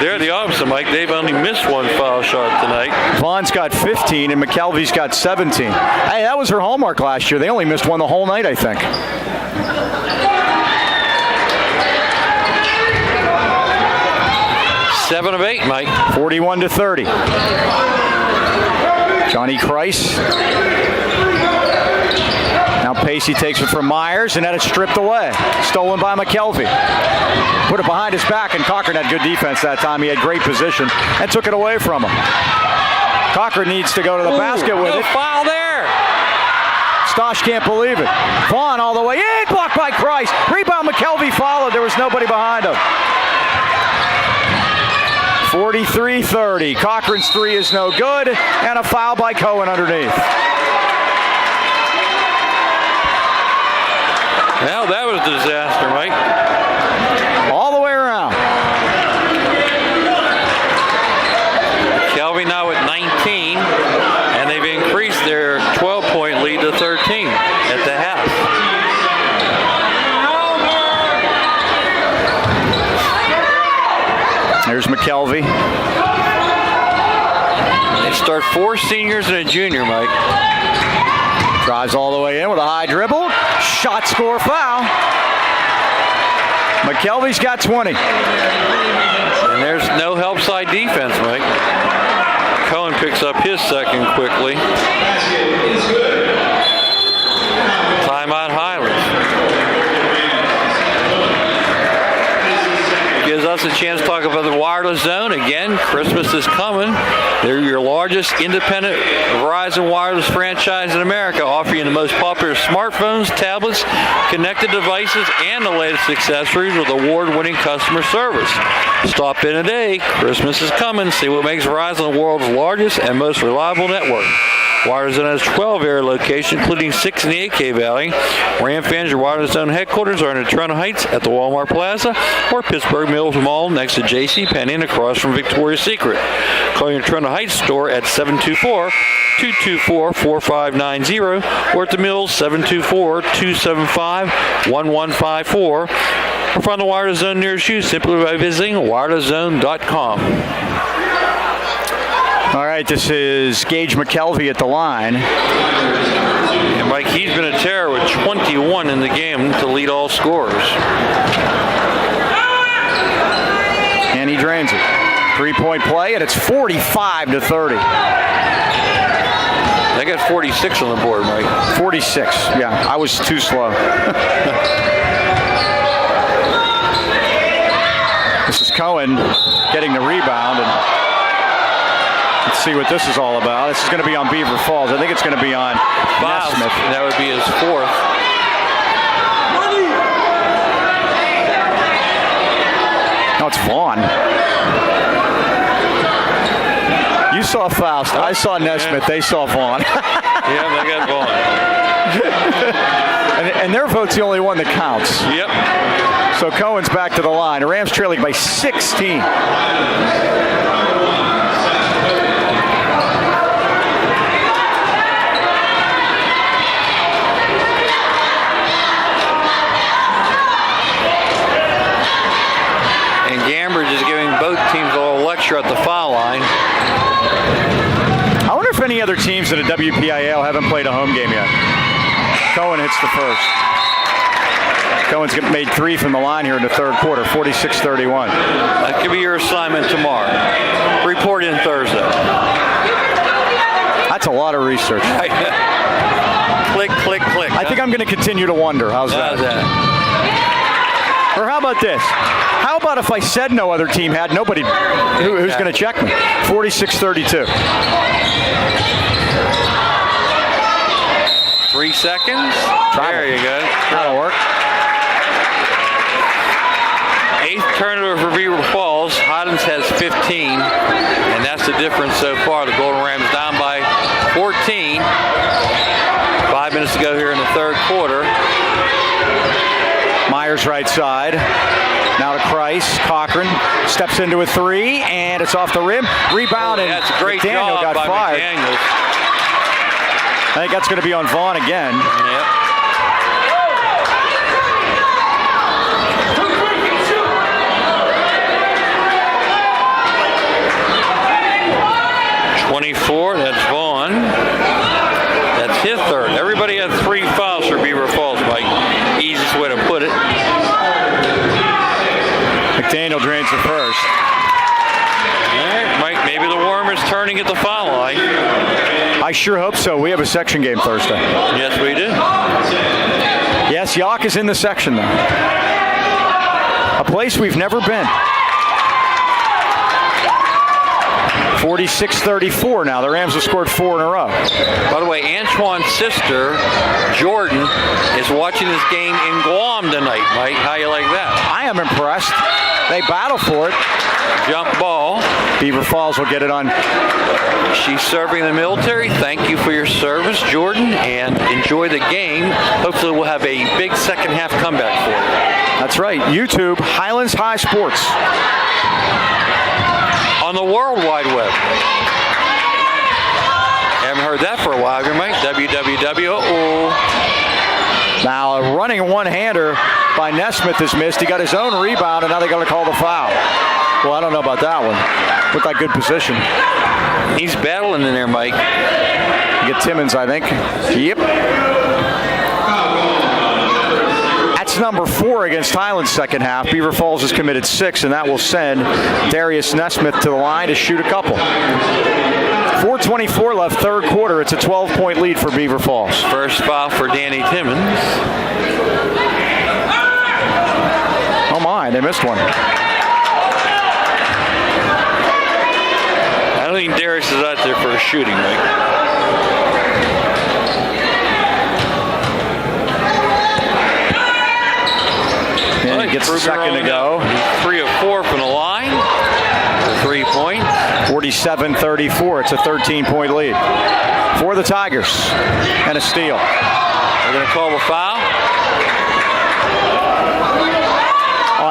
They're the opposite, Mike. They've only missed 1 foul shot tonight. Vaughn's got 15 and McKelvey's got 17. Hey, that was her hallmark last year. They only missed 1 the whole night, I think. Seven of 8, Mike. 41-30. Johnny Christ. Now Pacey takes it from Myers, and then it's stripped away. Stolen by McKelvey. Put it behind his back, and Cochran had good defense that time. He had great position and took it away from him. Cochran needs to go to the basket with it. Foul there. Stosh can't believe it. Vaughn all the way in, blocked by Christ. Rebound, McKelvey followed. There was nobody behind him. 43-30. Cochran's 3 is no good, and a foul by Cohen underneath. Well, that was a disaster, Mike. All the way around. Kelvin now at 19, and they've increased their 12-point lead to 13 at the half. There's McKelvey. They start 4 seniors and a junior, Mike. Drives all the way in with a high dribble. Shot, score, foul. McKelvey's got 20. And there's no help side defense, Mike. Cohen picks up his second quickly. Timeout Highlands. Gives us a chance to talk about the wireless zone. Again, Christmas is coming. They're your largest independent Verizon wireless franchise in America, offering the most popular smartphones, tablets, connected devices, and the latest accessories with award-winning customer service. Stop in today. Christmas is coming. See what makes Verizon the world's largest and most reliable network. Wireless Zone has 12 area locations, including 6 in the AK Valley. Ram fans, your Wireless Zone headquarters are in Toronto Heights at the Walmart Plaza or Pittsburgh Mills Mall next to J.C. Penney and across from Victoria's Secret. Call your Toronto Heights store at 724-224-4590 or at the Mills 724-275-1154. Or find the Wireless Zone nearest you simply by visiting wirelesszone.com. All right, this is Gage McKelvey at the line. And Mike, he's been a terror with 21 in the game to lead all scorers. And he drains it. 3-point play, and it's 45-30. They got 46 on the board, Mike. 46, yeah. I was too slow. This is Cohen getting the rebound, and let's see what this is all about. This is going to be on Beaver Falls. I think it's going to be on Nesmith. That would be his 4th. it's Vaughn. You saw Faust. I saw Nesmith. They saw Vaughn. Yeah, they got Vaughn. and their vote's the only one that counts. Yep. So Cohen's back to the line. The Rams trailing by 16. And Gambridge is giving both teams a little lecture at the foul line. I wonder if any other teams in the WPIAL haven't played a home game yet. Cohen hits the first. Cohen's made 3 from the line here in the third quarter, 46-31. That could be your assignment tomorrow. Report in Thursday. That's a lot of research. Click, click, click. I think I'm going to continue to wonder. How's that? Or how about this? How about if I said no other team had nobody who's going to check me? 46-32. 3 seconds. There you go. That'll work. 8th turnover for Beaver Falls. Highlands has 15, and that's the difference so far. The Golden Rams down by 14. 5 minutes to go here in the third quarter. Myers right side. Now to Christ. Cochran steps into a 3, and it's off the rim. Rebound, and that's a great McDaniel job got by fired. McDaniels. I think that's going to be on Vaughn again. Yep. That's Vaughn. That's his third. Everybody had 3 fouls for Beaver Falls, Mike. Easiest way to put it. McDaniel drains the first. All right, Mike, maybe the worm is turning at the foul line. I sure hope so. We have a section game Thursday. Yes, we do. Yes, Yock is in the section, though. A place we've never been. 46-34 now. The Rams have scored 4 in a row. By the way, Antoine's sister, Jordan, is watching this game in Guam tonight, Mike. How you like that? I am impressed. They battle for it. Jump ball. Beaver Falls will get it on. She's serving the military. Thank you for your service, Jordan, and enjoy the game. Hopefully we'll have a big second half comeback for you. That's right. YouTube, Highlands High Sports. On the World Wide Web. Haven't heard that for a while, have you, Mike? www. Now a running one-hander by Nesmith is missed. He got his own rebound, and now they're going to call the foul. Well, I don't know about that one. Looked like good position. He's battling in there, Mike. You get Timmons, I think. Yep. That's number 4 against Highlands second half. Beaver Falls has committed 6, and that will send Darius Nesmith to the line to shoot a couple. 4:24 left, third quarter. It's a 12-point lead for Beaver Falls. First foul for Danny Timmons. Oh my, they missed one. I don't think Darius is out there for a shooting, Mike. And he gets a second to go. 3 of 4 from the line. 3 points. 47-34. It's a 13-point lead for the Tigers. And a steal. They're going to call the foul.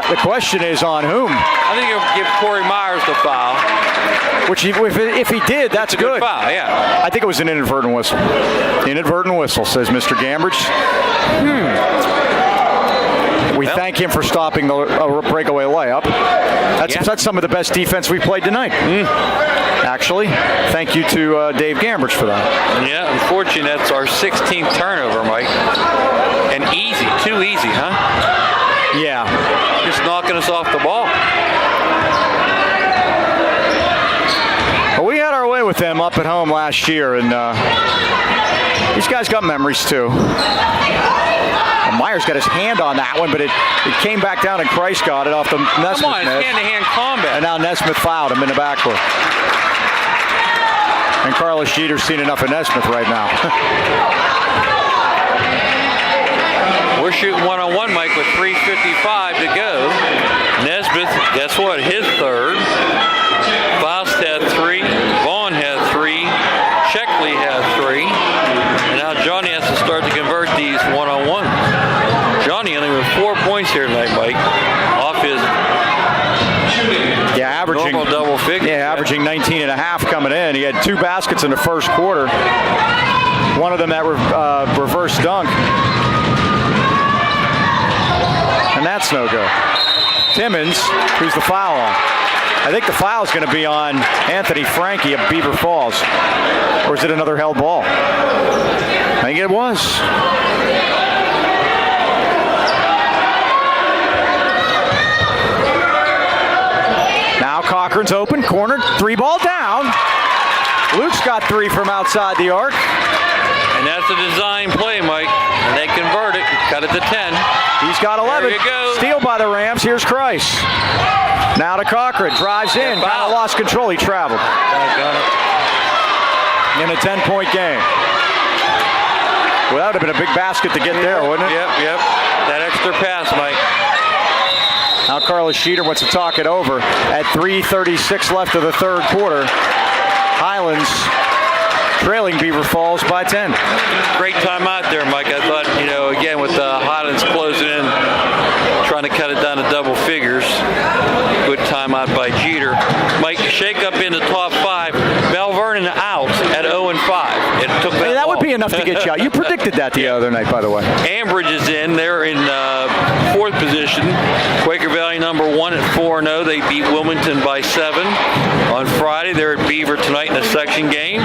The question is on whom? I think he'll give Corey Myers the foul. Which, if he did, that's It's a good foul, yeah. I think it was an inadvertent whistle. Inadvertent whistle, says Mr. Gambridge. We thank him for stopping the breakaway layup. That's some of the best defense we've played tonight. Actually, thank you to Dave Gambridge for that. Yeah, unfortunately, that's our 16th turnover, Mike. And easy, too easy, huh? Yeah. Just knocking us off the ball. Well, we had our way with them up at home last year, and these guys got memories too. And Myers got his hand on that one, but it came back down, and Christ got it off the Nesmith. Come on, it's hand-to-hand combat. And now Nesmith fouled him in the backcourt. And Carlos Jeter's seen enough of Nesmith right now. We're shooting one-on-one, Mike, with 3:55 to go. Nesbitt, guess what? His third. Faust had 3. Vaughn had 3. Sheckley had 3. And now Johnny has to start to convert these one-on-ones. Johnny only with 4 points here tonight, Mike, off his averaging normal double figure. Yeah, averaging 19 and a half coming in. He had 2 baskets in the first quarter. One of them that reverse dunk. And that's no go. Timmons, who's the foul on? I think the foul is going to be on Anthony Frankie of Beaver Falls. Or is it another held ball? I think it was. Now Cochran's open, cornered, 3-ball down. Luke's got 3 from outside the arc. And that's a design play, Mike. And they convert it, cut it to 10. He's got 11. There you go. Steal by the Rams. Here's Kreis. Now to Cochran. Drives in. Kind of lost control. He traveled. In a 10-point game. Well, that would have been a big basket to get there, wouldn't it? Yep. That extra pass, Mike. Now Carlos Sheeter wants to talk it over at 3:36 left of the third quarter. Highlands trailing Beaver Falls by 10. Great timeout there, Mike. I thought, again, with Highlands closing in, trying to cut it down to double figures. Good timeout by Jeter. Mike, shake up in the top 5. Bell Vernon out at 0-5. It took that would be enough to get you out. You predicted that the other night, by the way. Ambridge is in. They're in 4th position. Quaker Valley number 1 at 4-0. They beat Wilmington by 7. On Friday, they're at Beaver tonight in a section game.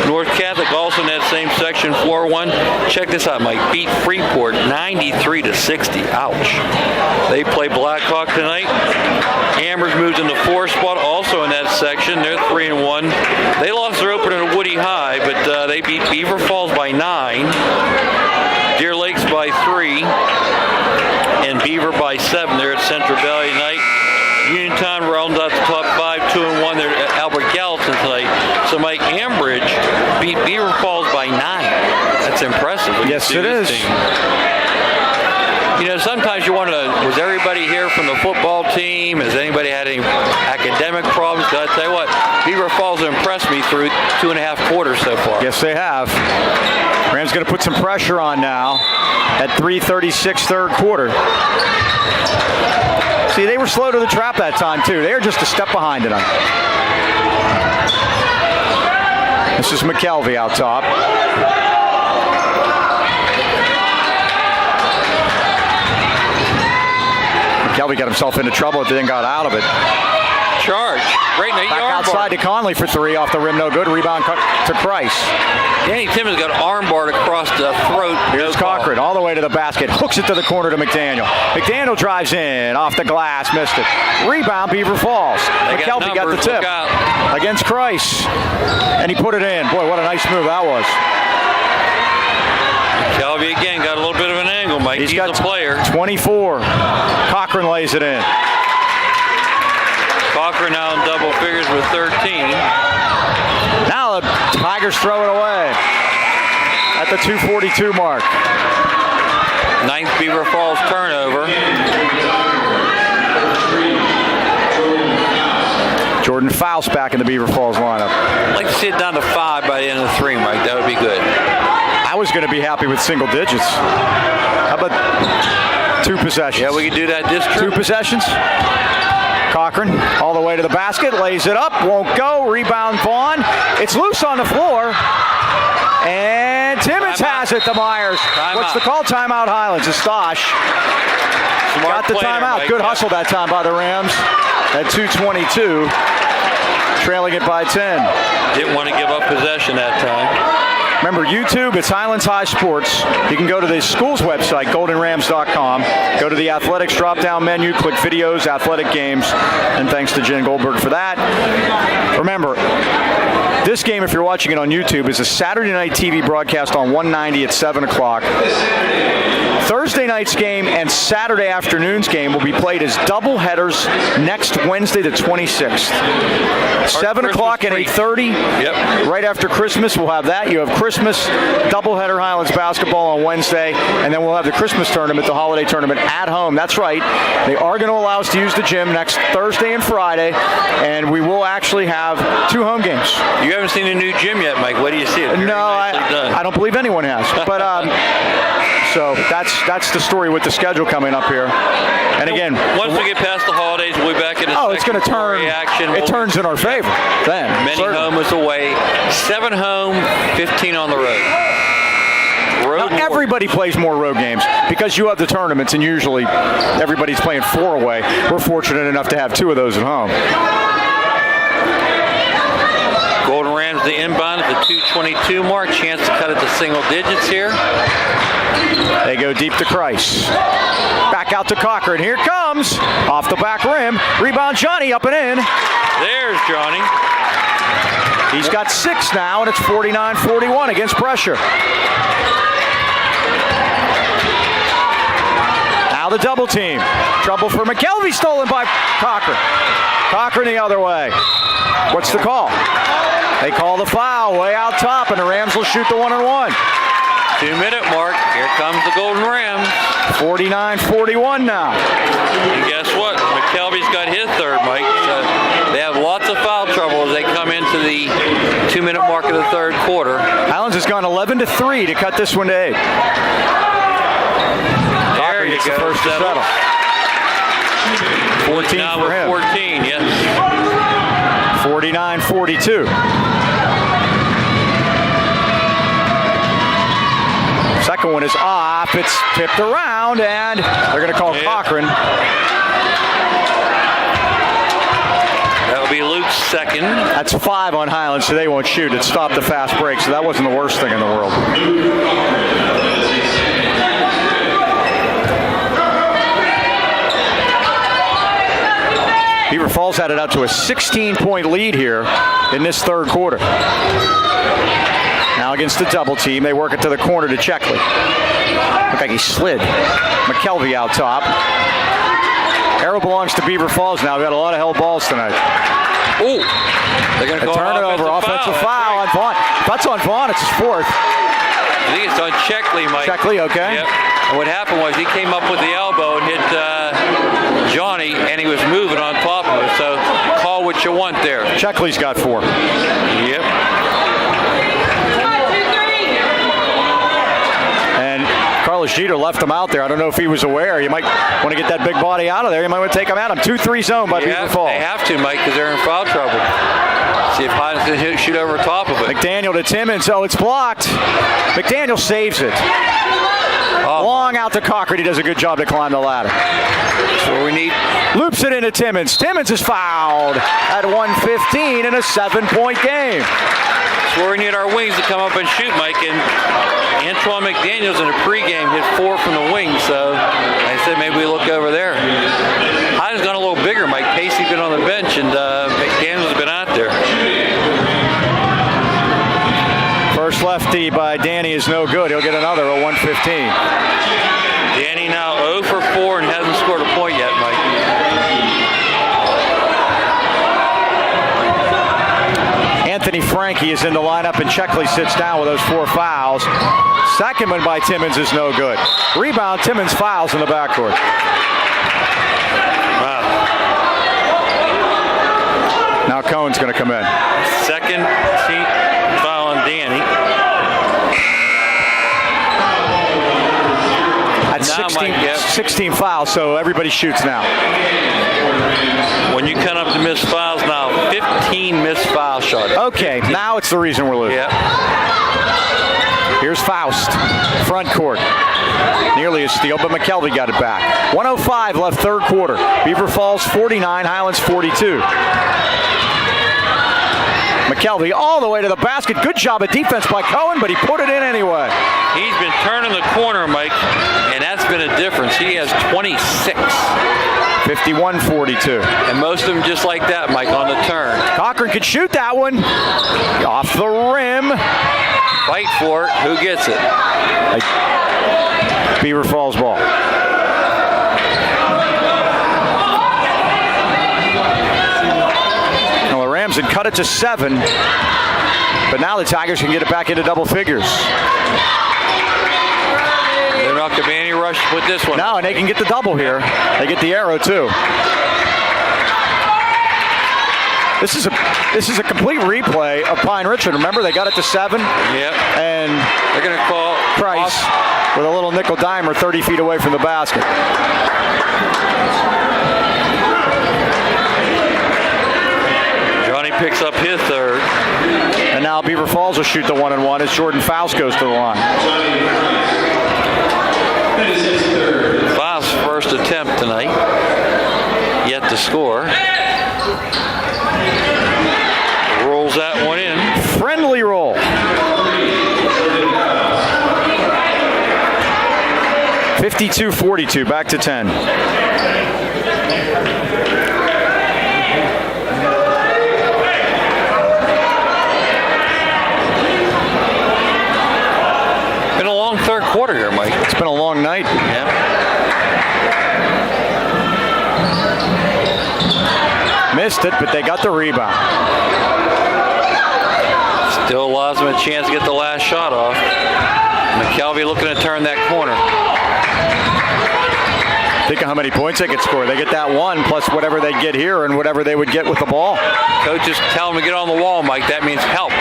North Catholic also in that same section, 4-1. Check this out, Mike. Beat Freeport 93-60. Ouch. They play Blackhawk tonight. Amherst moves in the 4th spot, also in that section. They're 3-1. They lost their opener to Woody High, but they beat Beaver Falls by 9, Deer Lakes by 3, and Beaver by 7. They're at Central Valley tonight. Uniontown rounds out the top 5, 2-1. They're at Albert Gallatin tonight. So Mike, Ambridge beat Beaver Falls by 9. That's impressive. Yes, it is. Sometimes you want to, was everybody here from the football team? Has anybody had any academic problems? Because I tell you what, Beaver Falls impressed me through 2.5 quarters so far. Yes, they have. Rams going to put some pressure on now at 3:36 third quarter. See, they were slow to the trap that time, too. They were just a step behind tonight. This is McKelvey out top. McKelvey got himself into trouble and then got out of it. Charge. Right now, back outside to Conley for 3 off the rim, no good. Rebound to Kreis. Danny Timmons got armbarred across the throat. Here's Cochran all the way to the basket. Hooks it to the corner to McDaniel. McDaniel drives in, off the glass, missed it. Rebound, Beaver Falls. McKelvey got the tip against Kreis. And he put it in. Boy, what a nice move that was. McKelvey again got a little bit of an angle, Mike. He's got a player. 24. Cochran lays it in. Cochran now in double figures with 13. Now the Tigers throw it away at the 2:42 mark. 9th Beaver Falls turnover. Jordan Faust back in the Beaver Falls lineup. I'd like to see it down to 5 by the end of the 3, Mike. That would be good. I was going to be happy with single digits. How about 2 possessions? Yeah, we can do that this trip. 2 possessions. Cochran all the way to the basket, lays it up, won't go, rebound Vaughn. It's loose on the floor, and Timmons has it to Myers. What's the call? Timeout Highlands. Astosh got the timeout. Good hustle that time by the Rams at 2:22, trailing it by 10. Didn't want to give up possession that time. Remember, YouTube, it's Highlands High Sports. You can go to the school's website, goldenrams.com. Go to the athletics drop-down menu, click videos, athletic games, and thanks to Jen Goldberg for that. Remember, this game, if you're watching it on YouTube, is a Saturday night TV broadcast on 190 at 7 o'clock. Thursday night's game and Saturday afternoon's game will be played as double headers next Wednesday, the 26th. 7 o'clock and 8:30. Yep. Right after Christmas, we'll have that. You have Christmas Christmas doubleheader Highlands basketball on Wednesday, and then we'll have the Christmas tournament, the holiday tournament at home. That's right. They are going to allow us to use the gym next Thursday and Friday, and we will actually have 2 home games. You haven't seen the new gym yet, Mike. What do you see? No, I don't believe anyone has. But so that's the story with the schedule coming up here. And again, once we get past the holidays, we'll be back in a it's going to turn. It turns in our favor then. Many home is away, 7 home, 15 on the road. Now, everybody plays more road games because you have the tournaments, and usually everybody's playing 4 away. We're fortunate enough to have 2 of those at home. Golden Rams the inbound at the 2:22 mark. Chance to cut it to single digits here. They go deep to Christ. Back out to Cochran. Here it comes. Off the back rim. Rebound Johnny up and in. There's Johnny. He's got 6 now, and it's 49-41 against pressure. Now the double team. Trouble for McKelvey, stolen by Cochran. Cochran the other way. What's the call? They call the foul way out top, and the Rams will shoot the 1-on-1. 2-minute mark. Here comes the Golden Rams. 49-41 now. And guess what? McKelvey's got his third, Mike. So they have lots of foul trouble as they come into the 2-minute mark of the third quarter. Highlands has gone 11-3 to cut this one to 8. There you go. The first to settle. 14 now for him. 14, yes. 49-42. Second one is off. It's tipped around, and they're going to call Cochran. That'll be Luke's second. That's 5 on Highlands, so they won't shoot. It stopped the fast break, so that wasn't the worst thing in the world. Beaver Falls had it out to a 16-point lead here in this third quarter. Now against the double team, they work it to the corner to Checkley. Looked like he slid. McKelvey out top. Arrow belongs to Beaver Falls now. We've got a lot of held balls tonight. Ooh. They're going to call turn it over. Offensive foul on Vaughn. That's on Vaughn. It's his 4th. I think it's on Checkley, Mike. Checkley, okay. Yep. And what happened was he came up with the elbow and hit Johnny, and he was moving on top of it. So call what you want there. Checkley's got 4. Yep. And Carlos Jeter left him out there. I don't know if he was aware. You might want to get that big body out of there. You might want to take him at him. 2-3 zone by Beaver Falls. They have to, Mike, because they're in foul trouble. See if Highlands can shoot over top of it. McDaniel to Timmons. Oh, it's blocked. McDaniel saves it. Long out to Cochran. He does a good job to climb the ladder. That's what we need. Loops it into Timmons. Timmons is fouled at 1:15 in a 7-point game. That's where we need our wings to come up and shoot, Mike. And Antoine McDaniels in the pregame hit 4 from the wing. So I said maybe we look over there. Highland's gone a little bigger, Mike. Casey's been on the bench, and McDaniels has been out there. First lefty by Danny is no good. He'll get another at 1:15. Danny now 0 for 4 and hasn't scored a point yet, Mike. Anthony Frankie is in the lineup, and Checkley sits down with those 4 fouls. Second one by Timmons is no good. Rebound, Timmons fouls in the backcourt. Wow. Now Cohen's going to come in. Second team foul on Danny. That's 16 fouls, so everybody shoots now. When you cut up the missed fouls now, 15 missed foul shots. Okay, now it's the reason we're losing. Yeah. Here's Faust, front court. Nearly a steal, but McKelvey got it back. 1:05 left third quarter. Beaver Falls 49, Highlands 42. McKelvey all the way to the basket. Good job of defense by Cohen, but he put it in anyway. He's been turning the corner, Mike, and that's been a difference. He has 26. 51-42. And most of them just like that, Mike, on the turn. Cochran could shoot that one. Off the rim. Fight for it. Who gets it? Beaver Falls ball. Now the Rams had cut it to 7. But now the Tigers can get it back into double figures. They're not going to be any rush with this one. No, and they can get the double here. They get the arrow too. This is a complete replay of Pine Richmond. Remember, they got it to 7. Yep. And they're going to call Price with a little nickel dimer 30 feet away from the basket. Johnny picks up his third. And now Beaver Falls will shoot the 1-and-1 as Jordan Faust goes to the line. Faust's first attempt tonight. Yet to score. Rolls that one in. Friendly roll. 52-42, back to 10. Been a long third quarter here, Mike. It's been a long night. Yeah. Missed it, but they got the rebound. Still allows them a chance to get the last shot off. McKelvey looking to turn that corner. Think of how many points they could score. They get that one plus whatever they get here and whatever they would get with the ball. Coaches tell them to get on the wall, Mike. That means help.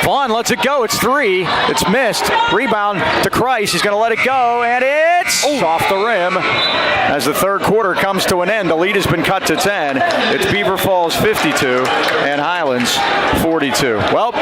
Vaughn lets it go. It's 3. It's missed. Rebound to Christ. He's going to let it go, and it's off the rim. As the third quarter comes to an end, the lead has been cut to 10. It's Beaver Falls 52 and Highlands 42. Well,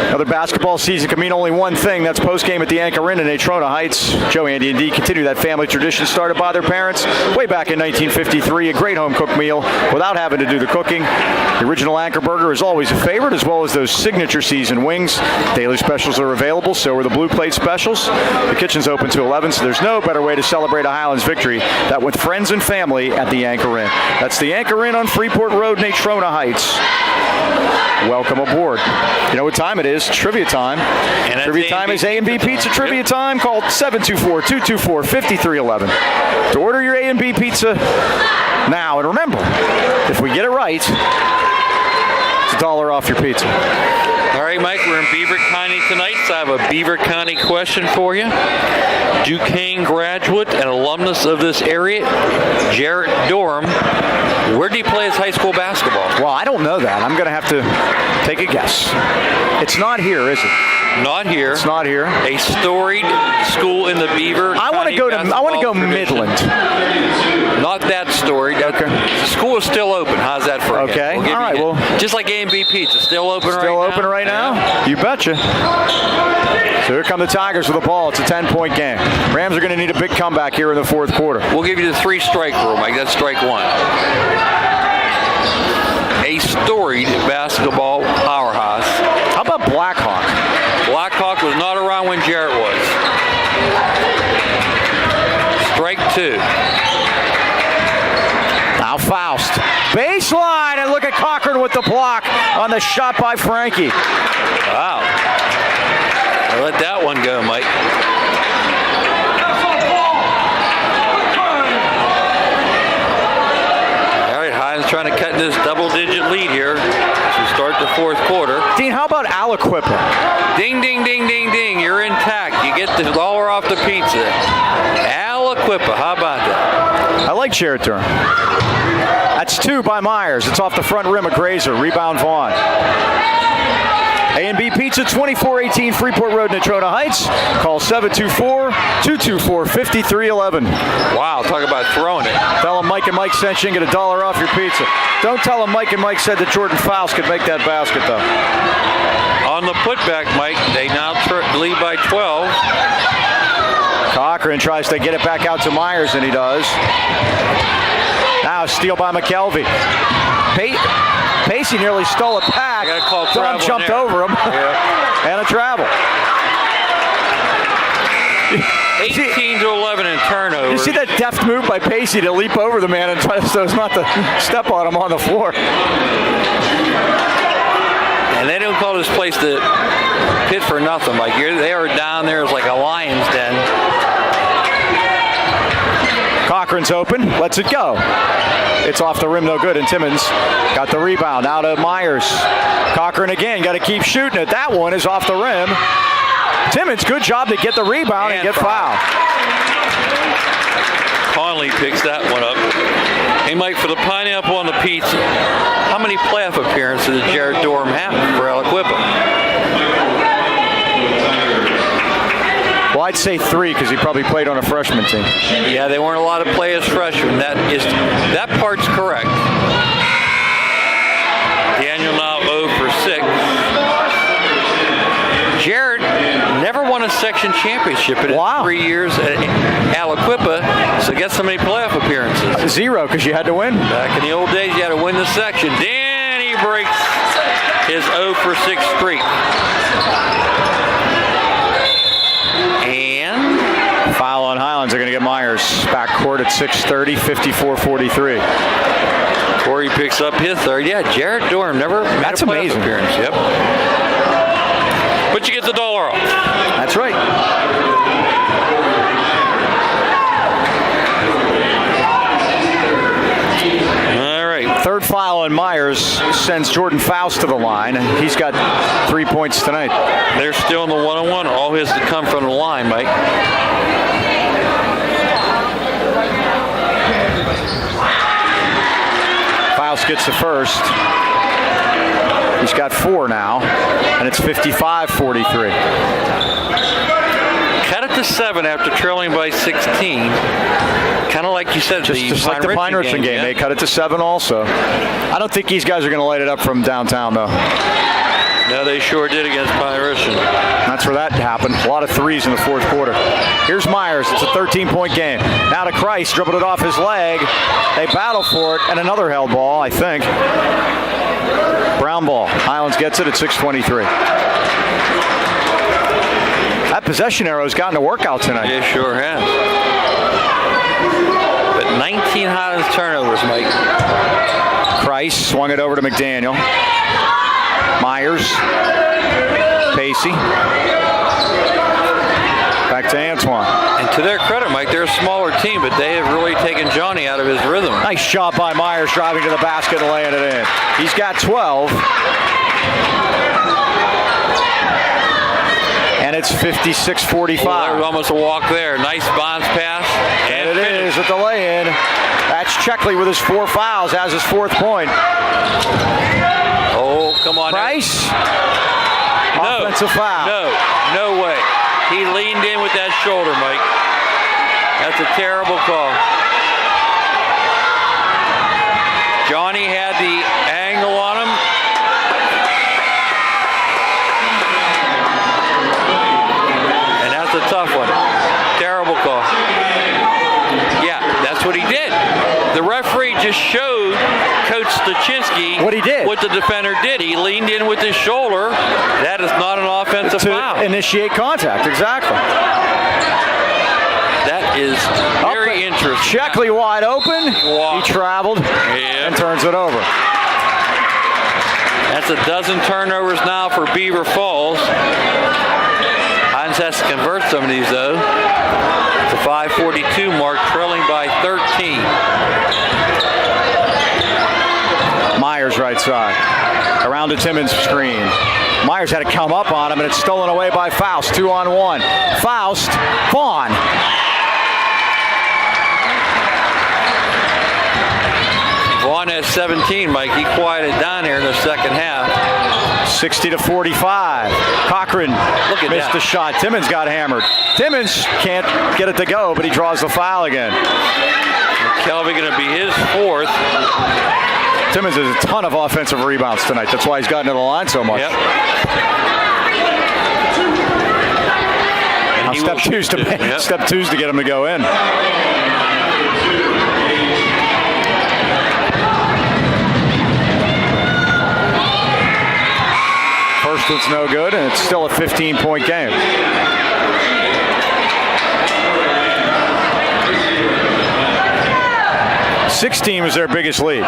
another basketball season can mean only one thing. That's postgame at the Anchor Inn in Natrona Heights. Joe, Andy, and Dee continue that family tradition started by their parents way back in 1953. A great home-cooked meal without having to do the cooking. The original Anchor Burger is always a favorite, as well as those signature seasoned wings. Daily specials are available, so are the Blue Plate specials. The kitchen's open to 11, so there's no better way to celebrate a Highlands victory than with friends and family at the Anchor Inn. That's the Anchor Inn on Freeport Road, Natrona Heights. Welcome aboard. You know what time it is? Trivia time. And trivia time is A&B Pizza Trivia time. Call 724-224-5311 to order your A&B Pizza now. And remember, if we get it right, it's $1 off your pizza. All right, Mike, we're in Beaver County tonight, so I have a Beaver County question for you. Duquesne graduate and alumnus of this area, Jarrett Dorham. Where did he play his high school basketball? Well, I don't know that. I'm going to have to take a guess. It's not here, is it? Not here. It's not here. A storied school in the Beaver. I want to go Midland. Not that storied. Okay. The school is still open. How's that for you? Okay. All right. Well, just like A&B Pizza, still open right now. Still open right now? You betcha. So here come the Tigers with the ball. It's a 10-point game. Rams are going to need a big comeback here in the fourth quarter. We'll give you the 3-strike rule, Mike. That's strike 1. A storied basketball powerhouse. How about Blackhawk? Blackhawk was not around when Jarrett was. Strike 2. Now Faust. Baseline, and look at Cochran with the block on the shot by Frankie. Wow. I let that one go, Mike. All right, Highlands trying to cut this double-digit lead here to start the fourth quarter. Dean, how about Aliquippa? Ding, ding, ding, ding, ding. You're intact. You get the $1 off the pizza. Aliquippa, how about that? I like Jarrett Durham. That's 2 by Myers. It's off the front rim of Grazer. Rebound Vaughn. A&B Pizza, 2418 Freeport Road, Natrona Heights. Call 724-224-5311. Wow, talk about throwing it. Tell them Mike and Mike sent you and get $1 off your pizza. Don't tell them Mike and Mike said that Jordan Faust could make that basket, though. On the putback, Mike, they now lead by 12. Cochran tries to get it back out to Myers, and he does. Now a steal by McKelvey. Pacey nearly stole it back. Don jumped over him. Yeah. And a travel. 18-11 in turnover. You see that deft move by Pacey to leap over the man and try so as not to step on him on the floor. And they don't call this place the pit for nothing. Like they are down there as like a lion's den. Cochran's open, lets it go. It's off the rim, no good, and Timmons got the rebound. Now to Myers. Cochran again, got to keep shooting it. That one is off the rim. Timmons, good job to get the rebound and get fouled. Conley picks that one up. Hey, Mike, for the pineapple on the pizza, how many playoff appearances did Jared Dorham have for Aliquippa? Well, I'd say 3 because he probably played on a freshman team. Yeah, they weren't a lot of play as freshmen. That part's correct. Daniel now 0 for 6. Jared never won a section championship in his 3 years at Aliquippa, so guess how many playoff appearances? 0, because you had to win. Back in the old days, you had to win the section. Danny breaks his 0 for 6 streak. And foul on Highlands. They're going to get Myers back court at 6:30, 54-43. Corey picks up his third. Yeah, Jared Dorham never made a playoff appearance. Yep. But you get the $1 off. That's right. All right. Third foul on Myers sends Jordan Faust to the line. He's got 3 points tonight. They're still in the 1-on-1. All his to come from the line, Mike. Faust gets the first. He's got 4 now, and it's 55-43. Cut it to 7 after trailing by 16. Kind of like you said, just like the Pine Richland game. They cut it to 7 also. I don't think these guys are going to light it up from downtown, though. No, they sure did against Pine Richland. That's where that happened. A lot of threes in the fourth quarter. Here's Myers. It's a 13-point game. Now to Christ. Dribbled it off his leg. They battle for it, and another held ball, I think. Brown ball. Highlands gets it at 6:23. That possession arrow's gotten a workout tonight. It sure has. But 19 Highlands turnovers, Mike. Christ swung it over to McDaniel. Myers. Pacey. Back to Antoine. And to their credit, Mike, they're a smaller team, but they have really taken Johnny out of his rhythm. Nice job by Myers driving to the basket and laying it in. He's got 12. And it's 56-45. Well, there was almost a walk there. Nice bounce pass. And it is at the lay-in. That's Checkley with his 4 fouls, has his 4th point. Oh, come on. Price. Offensive foul. No way. He leaned in with that shoulder, Mike. That's a terrible call. Johnny had the angle on him. And that's a tough one. Terrible call. Yeah, that's what he did. The referee just showed Coach Stachinski what he did. What the defender did. He leaned in with his shoulder. That is not an offensive foul. To initiate contact, exactly. That is very interesting. Checkley wide open. He traveled and turns it over. That's a dozen turnovers now for Beaver Falls. Hines has to convert some of these, though. It's a 5:42 mark, trailing by 13. Myers right side. Around to Timmons' screen. Myers had to come up on him, and it's stolen away by Faust. 2-on-1. Faust. Vaughn. Vaughn has 17, Mike. He quieted down here in the second half. 60-45. Cochran missed the shot. Timmons got hammered. Timmons can't get it to go, but he draws the foul again. Kelvin going to be his 4th. Timmons has a ton of offensive rebounds tonight. That's why he's gotten to the line so much. Yep. Now step two's to get him to go in. First one's no good, and it's still a 15-point game. $16 was their biggest lead.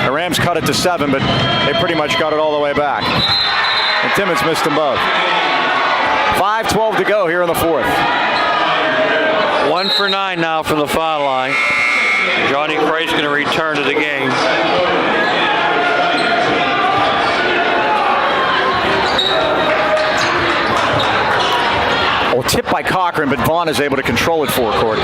The Rams cut it to 7, but they pretty much got it all the way back. And Timmons missed them both. 5:12 to go here in the fourth. 1 for 9 now from the foul line. Johnny Christ going to return to the game. Well, tipped by Cochran, but Vaughn is able to control it forecourt.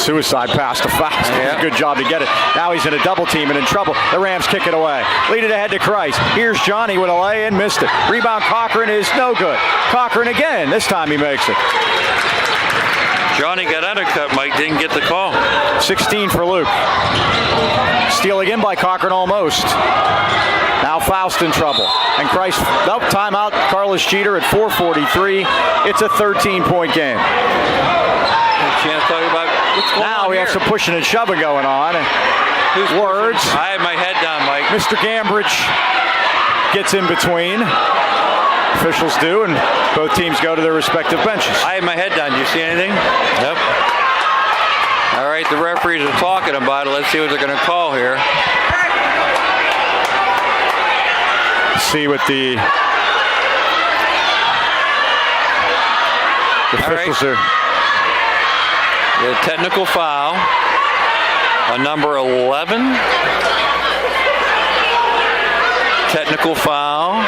Suicide pass to Faust. Yeah. Good job to get it. Now he's in a double team and in trouble. The Rams kick it away. Lead it ahead to Christ. Here's Johnny with a lay and missed it. Rebound Cochran is no good. Cochran again. This time he makes it. Johnny got undercut, Mike. Didn't get the call. 16 for Luke. Steal again by Cochran almost. Now Faust in trouble. And Christ, nope, timeout. Carlos Jeter at 4:43. It's a 13-point game. Chance to talk about what's going on Now we have some pushing and shoving going on. Who's words? pushing? I had my head down, Mike. Mr. Gambridge gets in between. Officials do, and both teams go to their respective benches. I had my head down. Do you see anything? Nope. All right, the referees are talking about it. Let's see what they're going to call here. See what the officials are. The technical foul on number 11. Technical foul.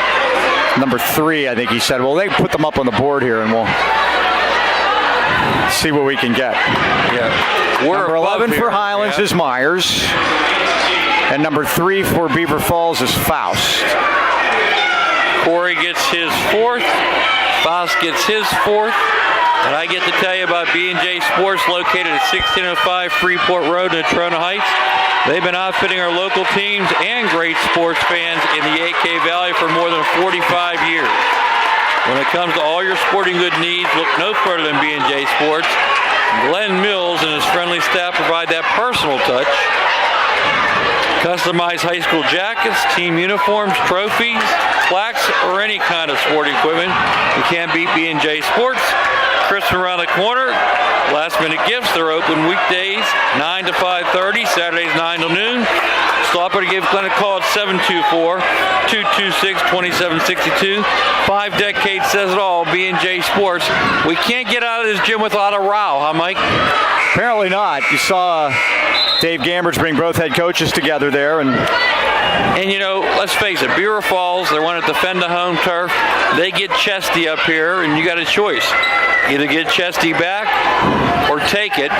Number 3, I think he said. Well, they put them up on the board here, and we'll see what we can get. Yeah. We're number 11 here. for Highlands is Myers. And number 3 for Beaver Falls is Faust. Corey gets his 4th. Faust gets his 4th. And I get to tell you about B&J Sports, located at 1605 Freeport Road in Trona Heights. They've been outfitting our local teams and great sports fans in the AK Valley for more than 45 years. When it comes to all your sporting good needs, look no further than B&J Sports. Glenn Mills and his friendly staff provide that personal touch. Customized high school jackets, team uniforms, trophies, plaques, or any kind of sport equipment. You can't beat B&J Sports. Christmas around the corner. Last minute gifts. They're open weekdays 9 to 5:30, Saturdays 9 to noon. Stop by to give Glenn a call at 724-226-2762. 5 decades says it all. B&J Sports. We can't get out of this gym without a row, huh, Mike? Apparently not. You saw Dave Gambridge bring both head coaches together there, and you know, let's face it, Beaver Falls, they want to defend the home turf. They get chesty up here, and you got a choice. Either get chesty back or take it.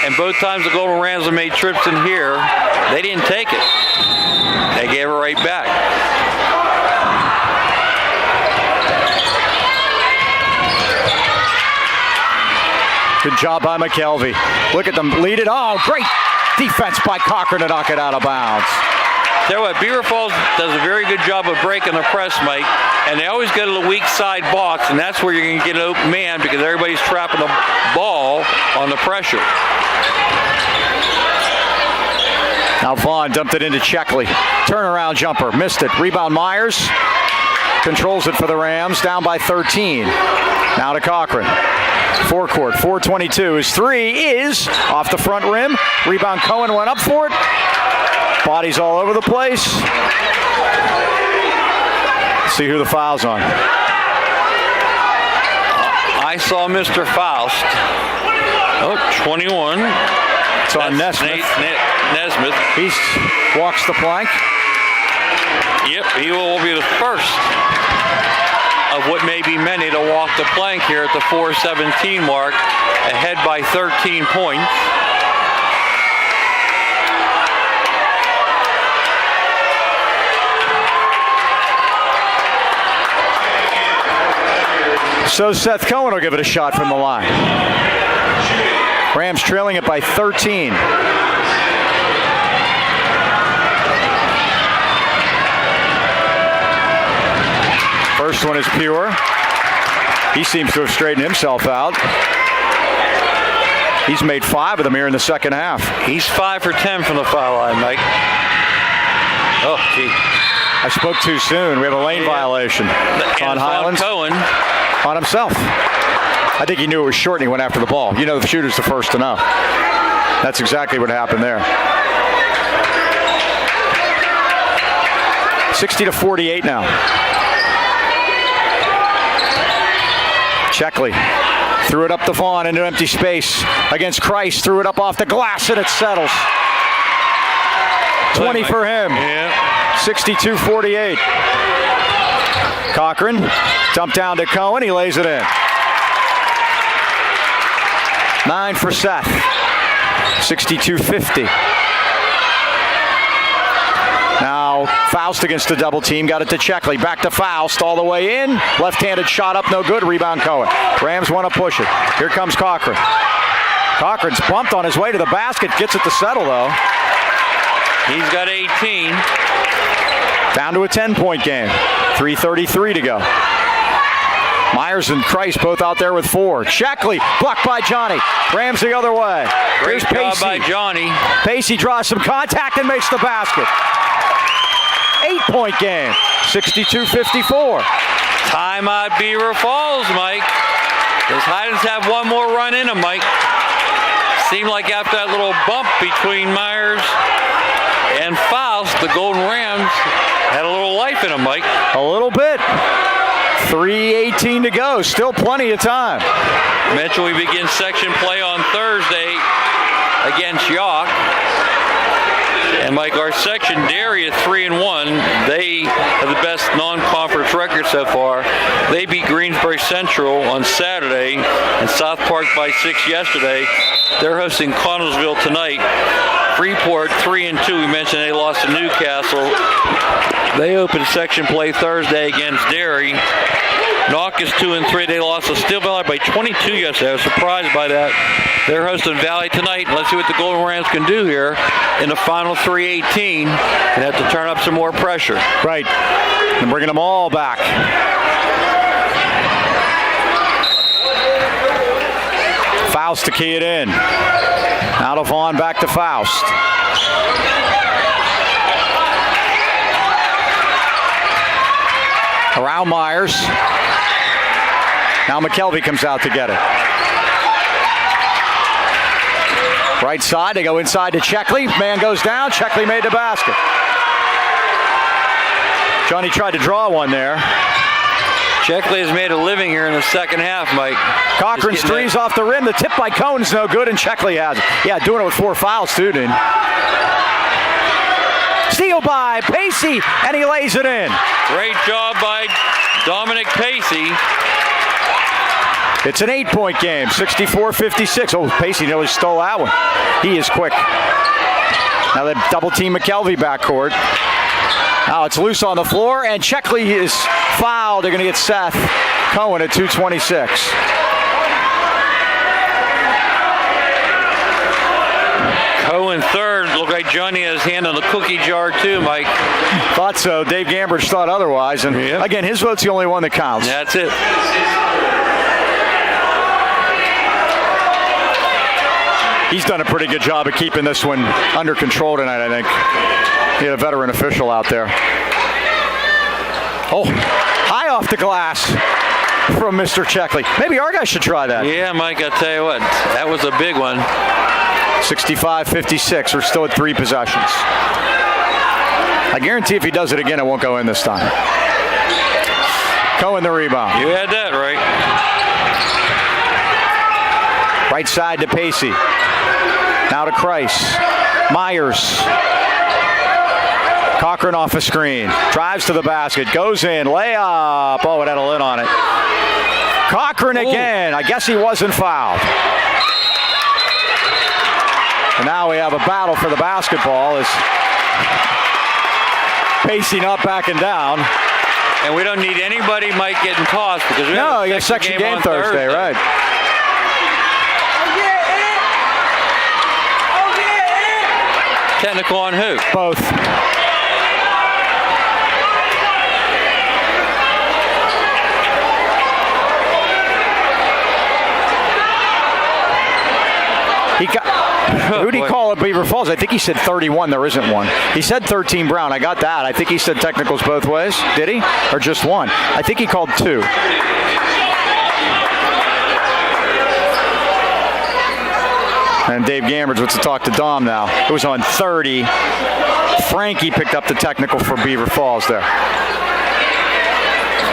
And both times the Golden Rams have made trips in here, they didn't take it. They gave it right back. good job by McKelvey. Look at them lead it. Oh, great defense by Cochran to knock it out of bounds. Tell you what, Beaver Falls does a very good job of breaking the press, Mike, and they always go to the weak side box, and that's where you're going to get an open man because everybody's trapping the ball on the pressure. Now Vaughn dumped it into Checkley. Turnaround jumper, missed it. Rebound Myers controls it for the Rams, down by 13. Now to Cochran. Forecourt, 4:22. His three is off the front rim. Rebound Cohen went up for it. Bodies all over the place. See who the foul's on. I saw Mr. Faust. Oh, 21. It's on Nesmith. Nesmith. He walks the plank. Yep, he will be the first of what may be many to walk the plank here at the 4:17 mark, ahead by 13 points. So Seth Cohen will give it a shot from the line. Rams trailing it by 13. First one is pure. He seems to have straightened himself out. He's made 5 of them here in the second half. He's 5 for 10 from the foul line, Mike. Oh, gee. I spoke too soon. We have a lane violation on Highlands. Cohen. On himself. I think he knew it was short and he went after the ball. You know the shooter's the first to know. That's exactly what happened there. 60-48 now. Checkley threw it up to Vaughn into empty space against Christ. Threw it up off the glass and it settles. 20 for him. Yeah. 62-48. Cochran dumped down to Cohen. He lays it in. 9 for Seth. 62-50. Now Faust against the double team. Got it to Checkley. Back to Faust all the way in. Left-handed shot up, no good. Rebound Cohen. Rams want to push it. Here comes Cochran. Cochran's bumped on his way to the basket. Gets it to settle though. He's got 18. Down to a 10-point game. 3:33 to go. Myers and Christ both out there with 4. Checkley blocked by Johnny. Rams the other way. Great job by Johnny. Pacey draws some contact and makes the basket. 8-point game. 62-54. Timeout Beaver Falls, Mike. Does Highlands have one more run in them, Mike? Seemed like after that little bump between Myers and Faust, the Golden Rams had a little life in them, Mike. A little bit. 3:18 to go. Still plenty of time. Mention we begin section play on Thursday against York. And Mike, our section, Derry is 3-1. They have the best non-conference record so far. They beat Greensbury Central on Saturday and South Park by 6 yesterday. They're hosting Connellsville tonight. Freeport 3-2. We mentioned they lost to Newcastle. They opened section play Thursday against Derry. Knock is 2-3. They lost to Steel Valley by 22 yesterday. I was surprised by that. They're hosting Valley tonight. Let's see what the Golden Rams can do here in the final 3:18. They have to turn up some more pressure. Right. And bringing them all back. Faust to key it in. Out of Vaughn, back to Faust. Around Myers. Now McKelvey comes out to get it. Right side, they go inside to Checkley. Man goes down, Checkley made the basket. Johnny tried to draw one there. Checkley has made a living here in the second half, Mike. Cochran's three's off the rim. The tip by Cohen's no good, and Checkley has it. Yeah, doing it with 4 fouls, too, dude. Steal by Pacey, and he lays it in. Great job by Dominic Pacey. It's an 8-point game, 64-56. Oh, Pacey nearly stole that one. He is quick. Now they double team McKelvey backcourt. Now it's loose on the floor, and Checkley is fouled. They're going to get Seth Cohen at 2:26. Cohen third. Looked like Johnny has his hand on the cookie jar too, Mike. Thought so. Dave Gambridge thought otherwise. And again, his vote's the only one that counts. That's it. He's done a pretty good job of keeping this one under control tonight, I think. He had a veteran official out there. Oh, high off the glass from Mr. Checkley. Maybe our guy should try that. Yeah, Mike, I'll tell you what. That was a big one. 65-56. We're still at 3 possessions. I guarantee if he does it again, it won't go in this time. Cohen the rebound. You had that right. Right side to Pacey. Now to Christ. Myers. Cochran off a screen. Drives to the basket. Goes in. Layup. Oh, it had a lid on it. Cochran again. I guess he wasn't fouled. And now we have a battle for the basketball as Pacey not backing down. And we don't need anybody, Mike, getting tossed because we have you got a section game Thursday, right? Technical on who? Both. Who did he call at Beaver Falls? I think he said 31. There isn't one. He said 13 Brown. I got that. I think he said technicals both ways. Did he? Or just one? I think he called 2. And Dave Gambridge wants to talk to Dom now. It was on 30. Frankie picked up the technical for Beaver Falls there.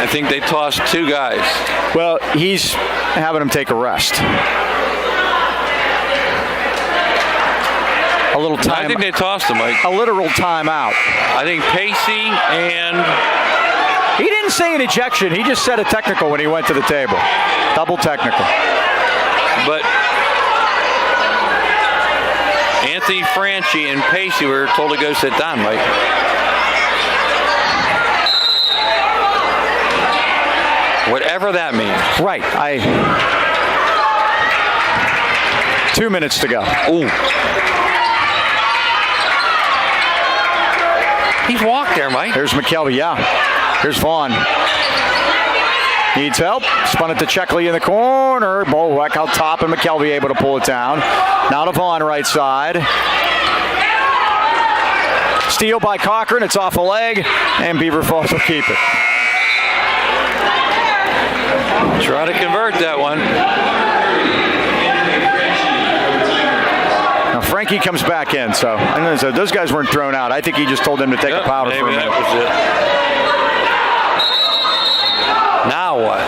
I think they tossed 2 guys. Well, he's having them take a rest. A little time. I think they tossed him, Mike. A literal timeout. I think Pacey and... He didn't say an ejection. He just said a technical when he went to the table. Double technical. But Anthony Franchi and Pacey were told to go sit down, Mike. Whatever that means. Right. 2 minutes to go. Ooh. He's walked there, Mike. Here's McKelvey, yeah. Here's Vaughn. Needs help. Spun it to Checkley in the corner. Bulwark out top, and McKelvey able to pull it down. Now to Vaughn, right side. Steal by Cochran. It's off a leg, and Beaver Falls will keep it. Try to convert that one. Now Frankie comes back in, so those guys weren't thrown out. I think he just told them to take a powder for a minute. That was it. Now what?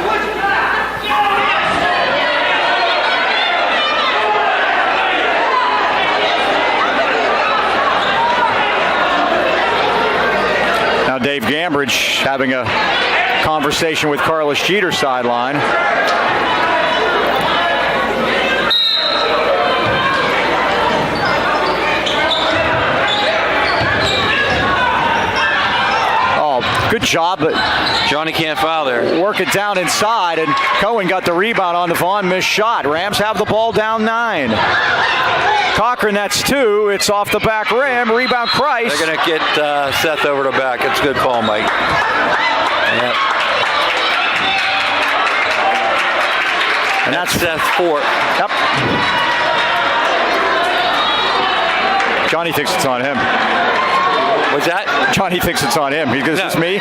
Now Dave Gambridge having a conversation with Carlos Jeter sideline. Good job, but Johnny can't foul there. Work it down inside, and Cohen got the rebound on the Vaughn missed shot. Rams have the ball down 9. Cochran, that's 2. It's off the back rim. Rebound Christ. They're going to get Seth over the back. It's a good call, Mike. Yep. And that's Seth's 4th. Yep. Johnny thinks it's on him. What's that? Johnny thinks it's on him. He goes, it's me.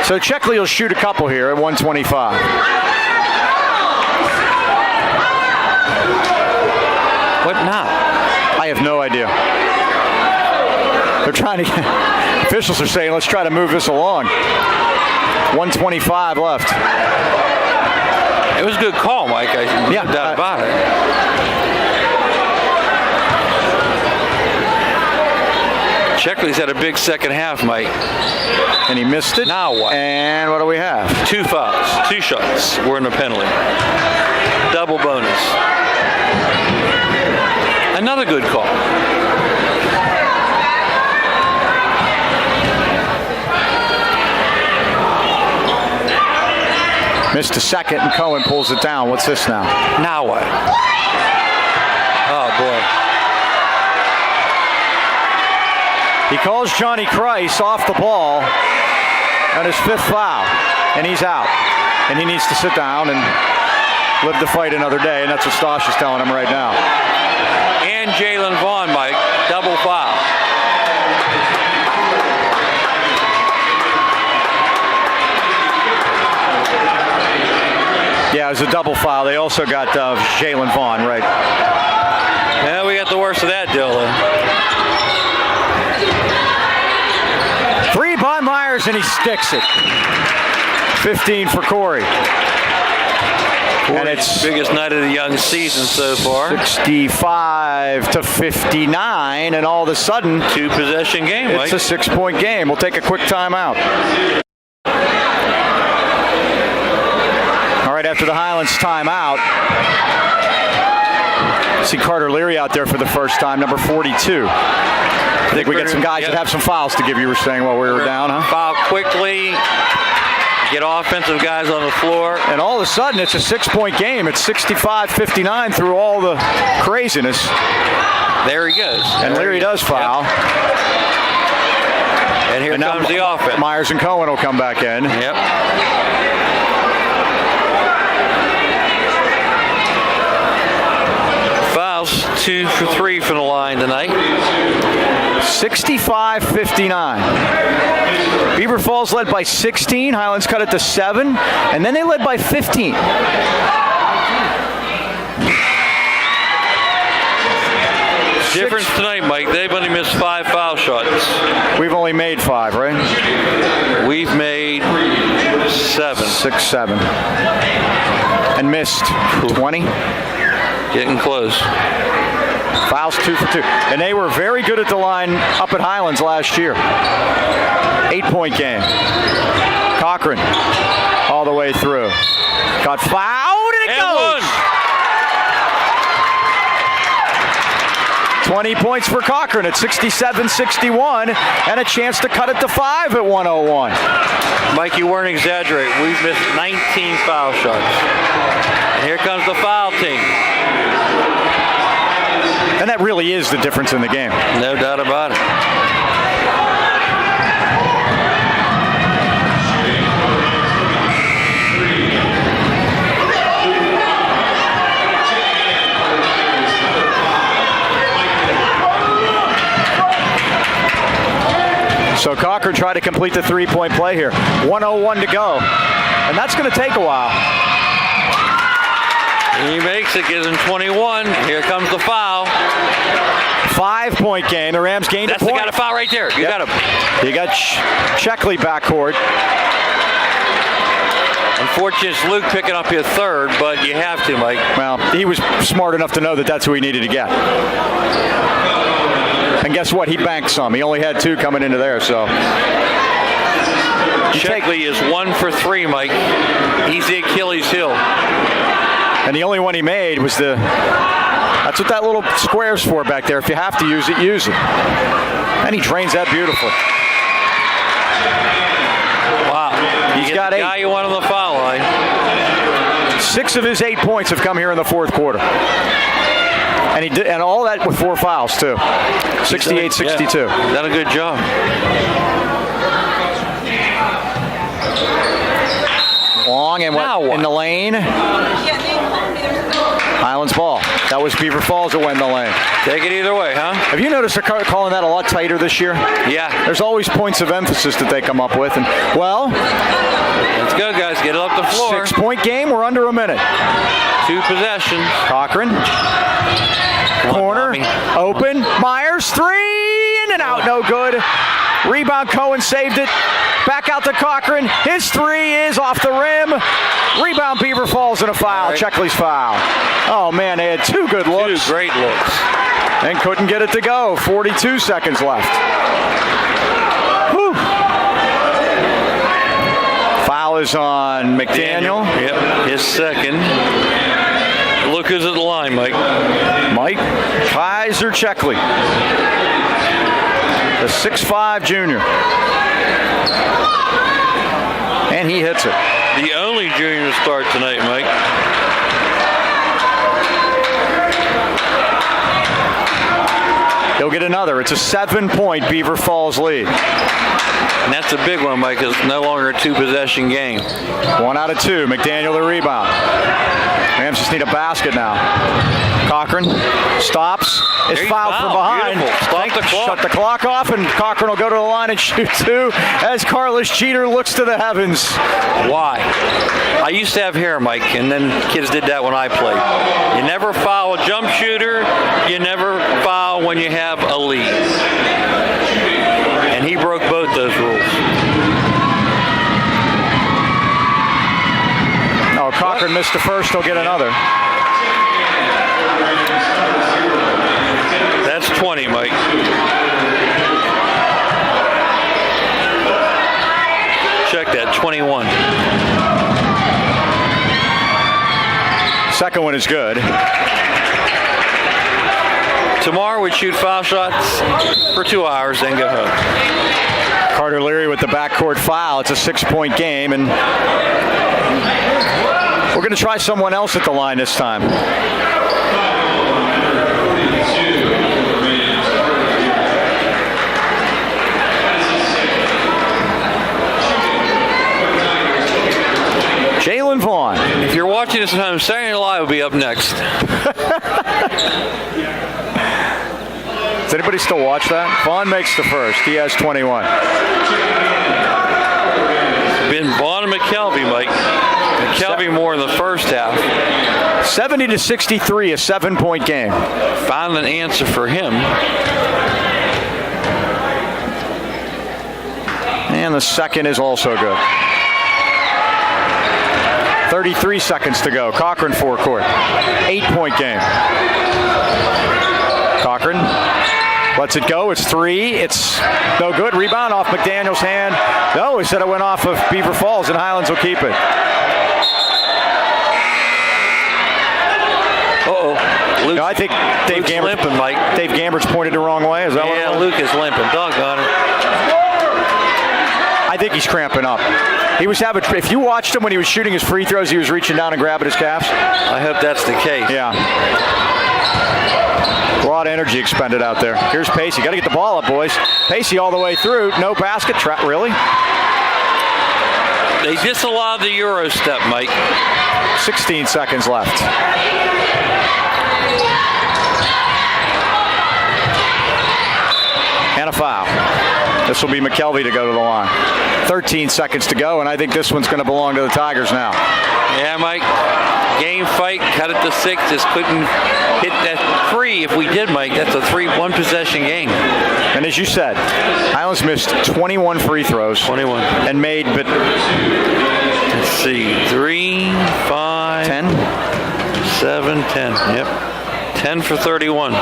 So Checkley will shoot a couple here at 125. What now? I have no idea. They're trying to officials are saying, let's try to move this along. 125 left. It was a good call, Mike. No doubt about it. Checkley's had a big second half, Mike. And he missed it. Now what? And what do we have? 2 fouls, 2 shots. We're in a penalty. Double bonus. Another good call. Missed a second, and Cohen pulls it down. What's this now? Now what? Oh, boy. He calls Johnny Christ off the ball on his 5th foul, and he's out. And he needs to sit down and live to fight another day, and that's what Stosh is telling him right now. And Jalen Vaughn, Mike, double foul. Yeah, it was a double foul. They also got Jalen Vaughn, right? Yeah, we got the worst of that deal, then. 3 by Myers, and he sticks it. 15 for Corey. And it's biggest night of the young season so far. 65-59, and all of a sudden, 2-possession game, Mike. It's a 6-point game. We'll take a quick timeout. All right, after the Highlands timeout, see Carter Leary out there for the first time, number 42. I think we get some guys that have some fouls to give, you were saying, while we were down, huh? Foul quickly, get offensive guys on the floor. And all of a sudden, it's a 6-point game. It's 65-59 through all the craziness. There he goes. And Leary does foul. Yep. And here comes the offense. Myers and Cohen will come back in. Yep. Fouls, 2 for 3 from the line tonight. 65-59. Beaver Falls led by 16. Highlands cut it to 7. And then they led by 15. Difference tonight, Mike. They've only missed 5 foul shots. We've only made 5, right? We've made 7. 6, 7. And missed 20. Getting close. Fouls 2 for 2. And they were very good at the line up at Highlands last year. 8-point game. Cochran all the way through. Got fouled and it goes. 20 points for Cochran at 67-61 and a chance to cut it to 5 at 101. Mike, you weren't exaggerating. We've missed 19 foul shots. And here comes the foul team. And that really is the difference in the game. No doubt about it. So Cochran tried to complete the 3-point play here. 1:01 to go. And that's going to take a while. He makes it, gives him 21. Here comes the foul. 5-point game. The Rams gained a point. That's the kind of foul right there. You got him. You got Checkley backcourt. Unfortunately, it's Luke picking up his third, but you have to, Mike. Well, he was smart enough to know that that's who he needed to get. And guess what? He banked some. He only had 2 coming into there, so. Checkley is 1 for 3, Mike. He's the Achilles heel. And the only one he made was that's what that little square's for back there. If you have to use it, use it. And he drains that beautifully. Wow. He's got 8. Guy you want on the foul line. 6 of his 8 points have come here in the 4th quarter. And he did, and all that with 4 fouls too. 68-62. Done a good job. Long and in the lane. Highlands ball. That was Beaver Falls that went in the lane. Take it either way, huh? Have you noticed they're calling that a lot tighter this year? Yeah. There's always points of emphasis that they come up with. And, well, let's go, guys. Get it up the floor. 6-point game. We're under a minute. 2 possessions. Cochran. Corner. Open. Myers. 3. In and out. No good. Rebound. Cohen saved it. Back out to Cochran. His 3 is off the rim. Rebound. Beaver Falls in a foul. Right. Checkley's foul. Oh, man. They had 2 good looks. 2 great looks. And couldn't get it to go. 42 seconds left. Whew. Foul is on McDaniel. Yep. His second. Look who's at the line, Mike. Mike Kaiser Checkley. The 6'5 junior. And he hits it. The only junior to start tonight, Mike. He'll get another. It's a 7-point Beaver Falls lead. And that's a big one, Mike, because it's no longer a 2-possession game. 1 out of 2. McDaniel the rebound. Rams just need a basket now. Cochran stops. Is fouled from behind. Stop the clock. Shut the clock off, and Cochran will go to the line and shoot 2 as Carlos Jeter looks to the heavens. Why? I used to have hair, Mike, and then kids did that when I played. You never foul a jump shooter. You never foul when you have a lead. And he broke both those rules. Oh, Cochran missed the first. He'll get another. That's 20, Mike. Check that, 21. Second one is good. Tomorrow we shoot foul shots for 2 hours, then go home. Carter Leary with the backcourt foul. It's a 6-point game, and we're going to try someone else at the line this time. Jalen Vaughn. If you're watching this at home, Saturday Night Live will be up next. Does anybody still watch that? Vaughn makes the first. He has 21. Been Vaughn and McKelvey, Mike. McKelvey more in the first half. 70-63, a 7-point game. Found an answer for him. And the second is also good. 33 seconds to go. Cochran forecourt. 8-point game. Cochran lets it go. It's 3. It's no good. Rebound off McDaniel's hand. No, he said it went off of Beaver Falls, and Highlands will keep it. Luke, no, I think Dave Gambert's limping, Mike. Dave Gambert's pointed the wrong way. Is that what it was? Luke is limping. Doggone it. I think he's cramping up. He was having. If you watched him when he was shooting his free throws, he was reaching down and grabbing his calves. I hope that's the case. Yeah. A lot of energy expended out there. Here's Pacey. Got to get the ball up, boys. Pacey all the way through. No basket trap. Really? They disallowed the Euro step, Mike. 16 seconds left. And a foul. This will be McKelvey to go to the line. 13 seconds to go, and I think this one's going to belong to the Tigers now. Yeah, Mike. Game fight, cut it to 6. Just couldn't hit that free. If we did, Mike, that's a 1 possession game. And as you said, Highlands missed 21 free throws. 21. And made, but let's see, 3, 5, 10, 7, 10. Yep, 10 for 31.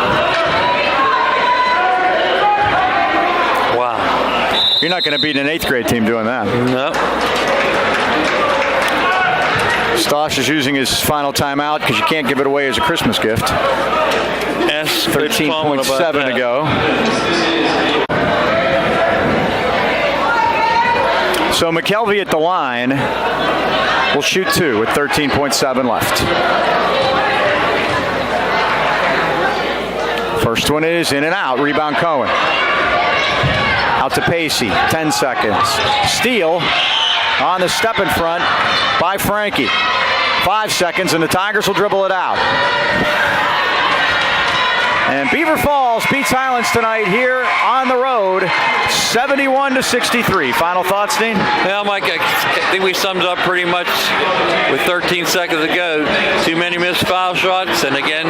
Wow. You're not going to beat an 8th grade team doing that. No. Stosh is using his final timeout because you can't give it away as a Christmas gift. 13.7 to go. So McKelvey at the line will shoot 2 with 13.7 left. First one is in and out. Rebound Cohen. Out to Pacey. 10 seconds. Steal on the step in front by Frankie. 5 seconds, and the Tigers will dribble it out. And Beaver Falls beats Highlands tonight here on the road, 71-63. Final thoughts, Dean? Well, Mike, I think we summed up pretty much with 13 seconds to go. Too many missed foul shots, and again,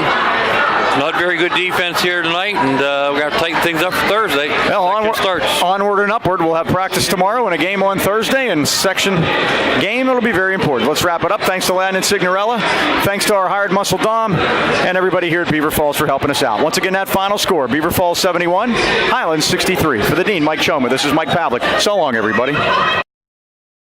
not very good defense here tonight, and we're going to tighten things up for Thursday. Well, onward and upward. We'll have practice tomorrow and a game on Thursday, and section game. It'll be very important. Let's wrap it up. Thanks to Landon Signorella. Thanks to our hired muscle Dom, and everybody here at Beaver Falls for helping us out. Once again, that final score, Beaver Falls 71, Highlands 63. For the Dean, Mike Choma, this is Mike Pavlik. So long, everybody.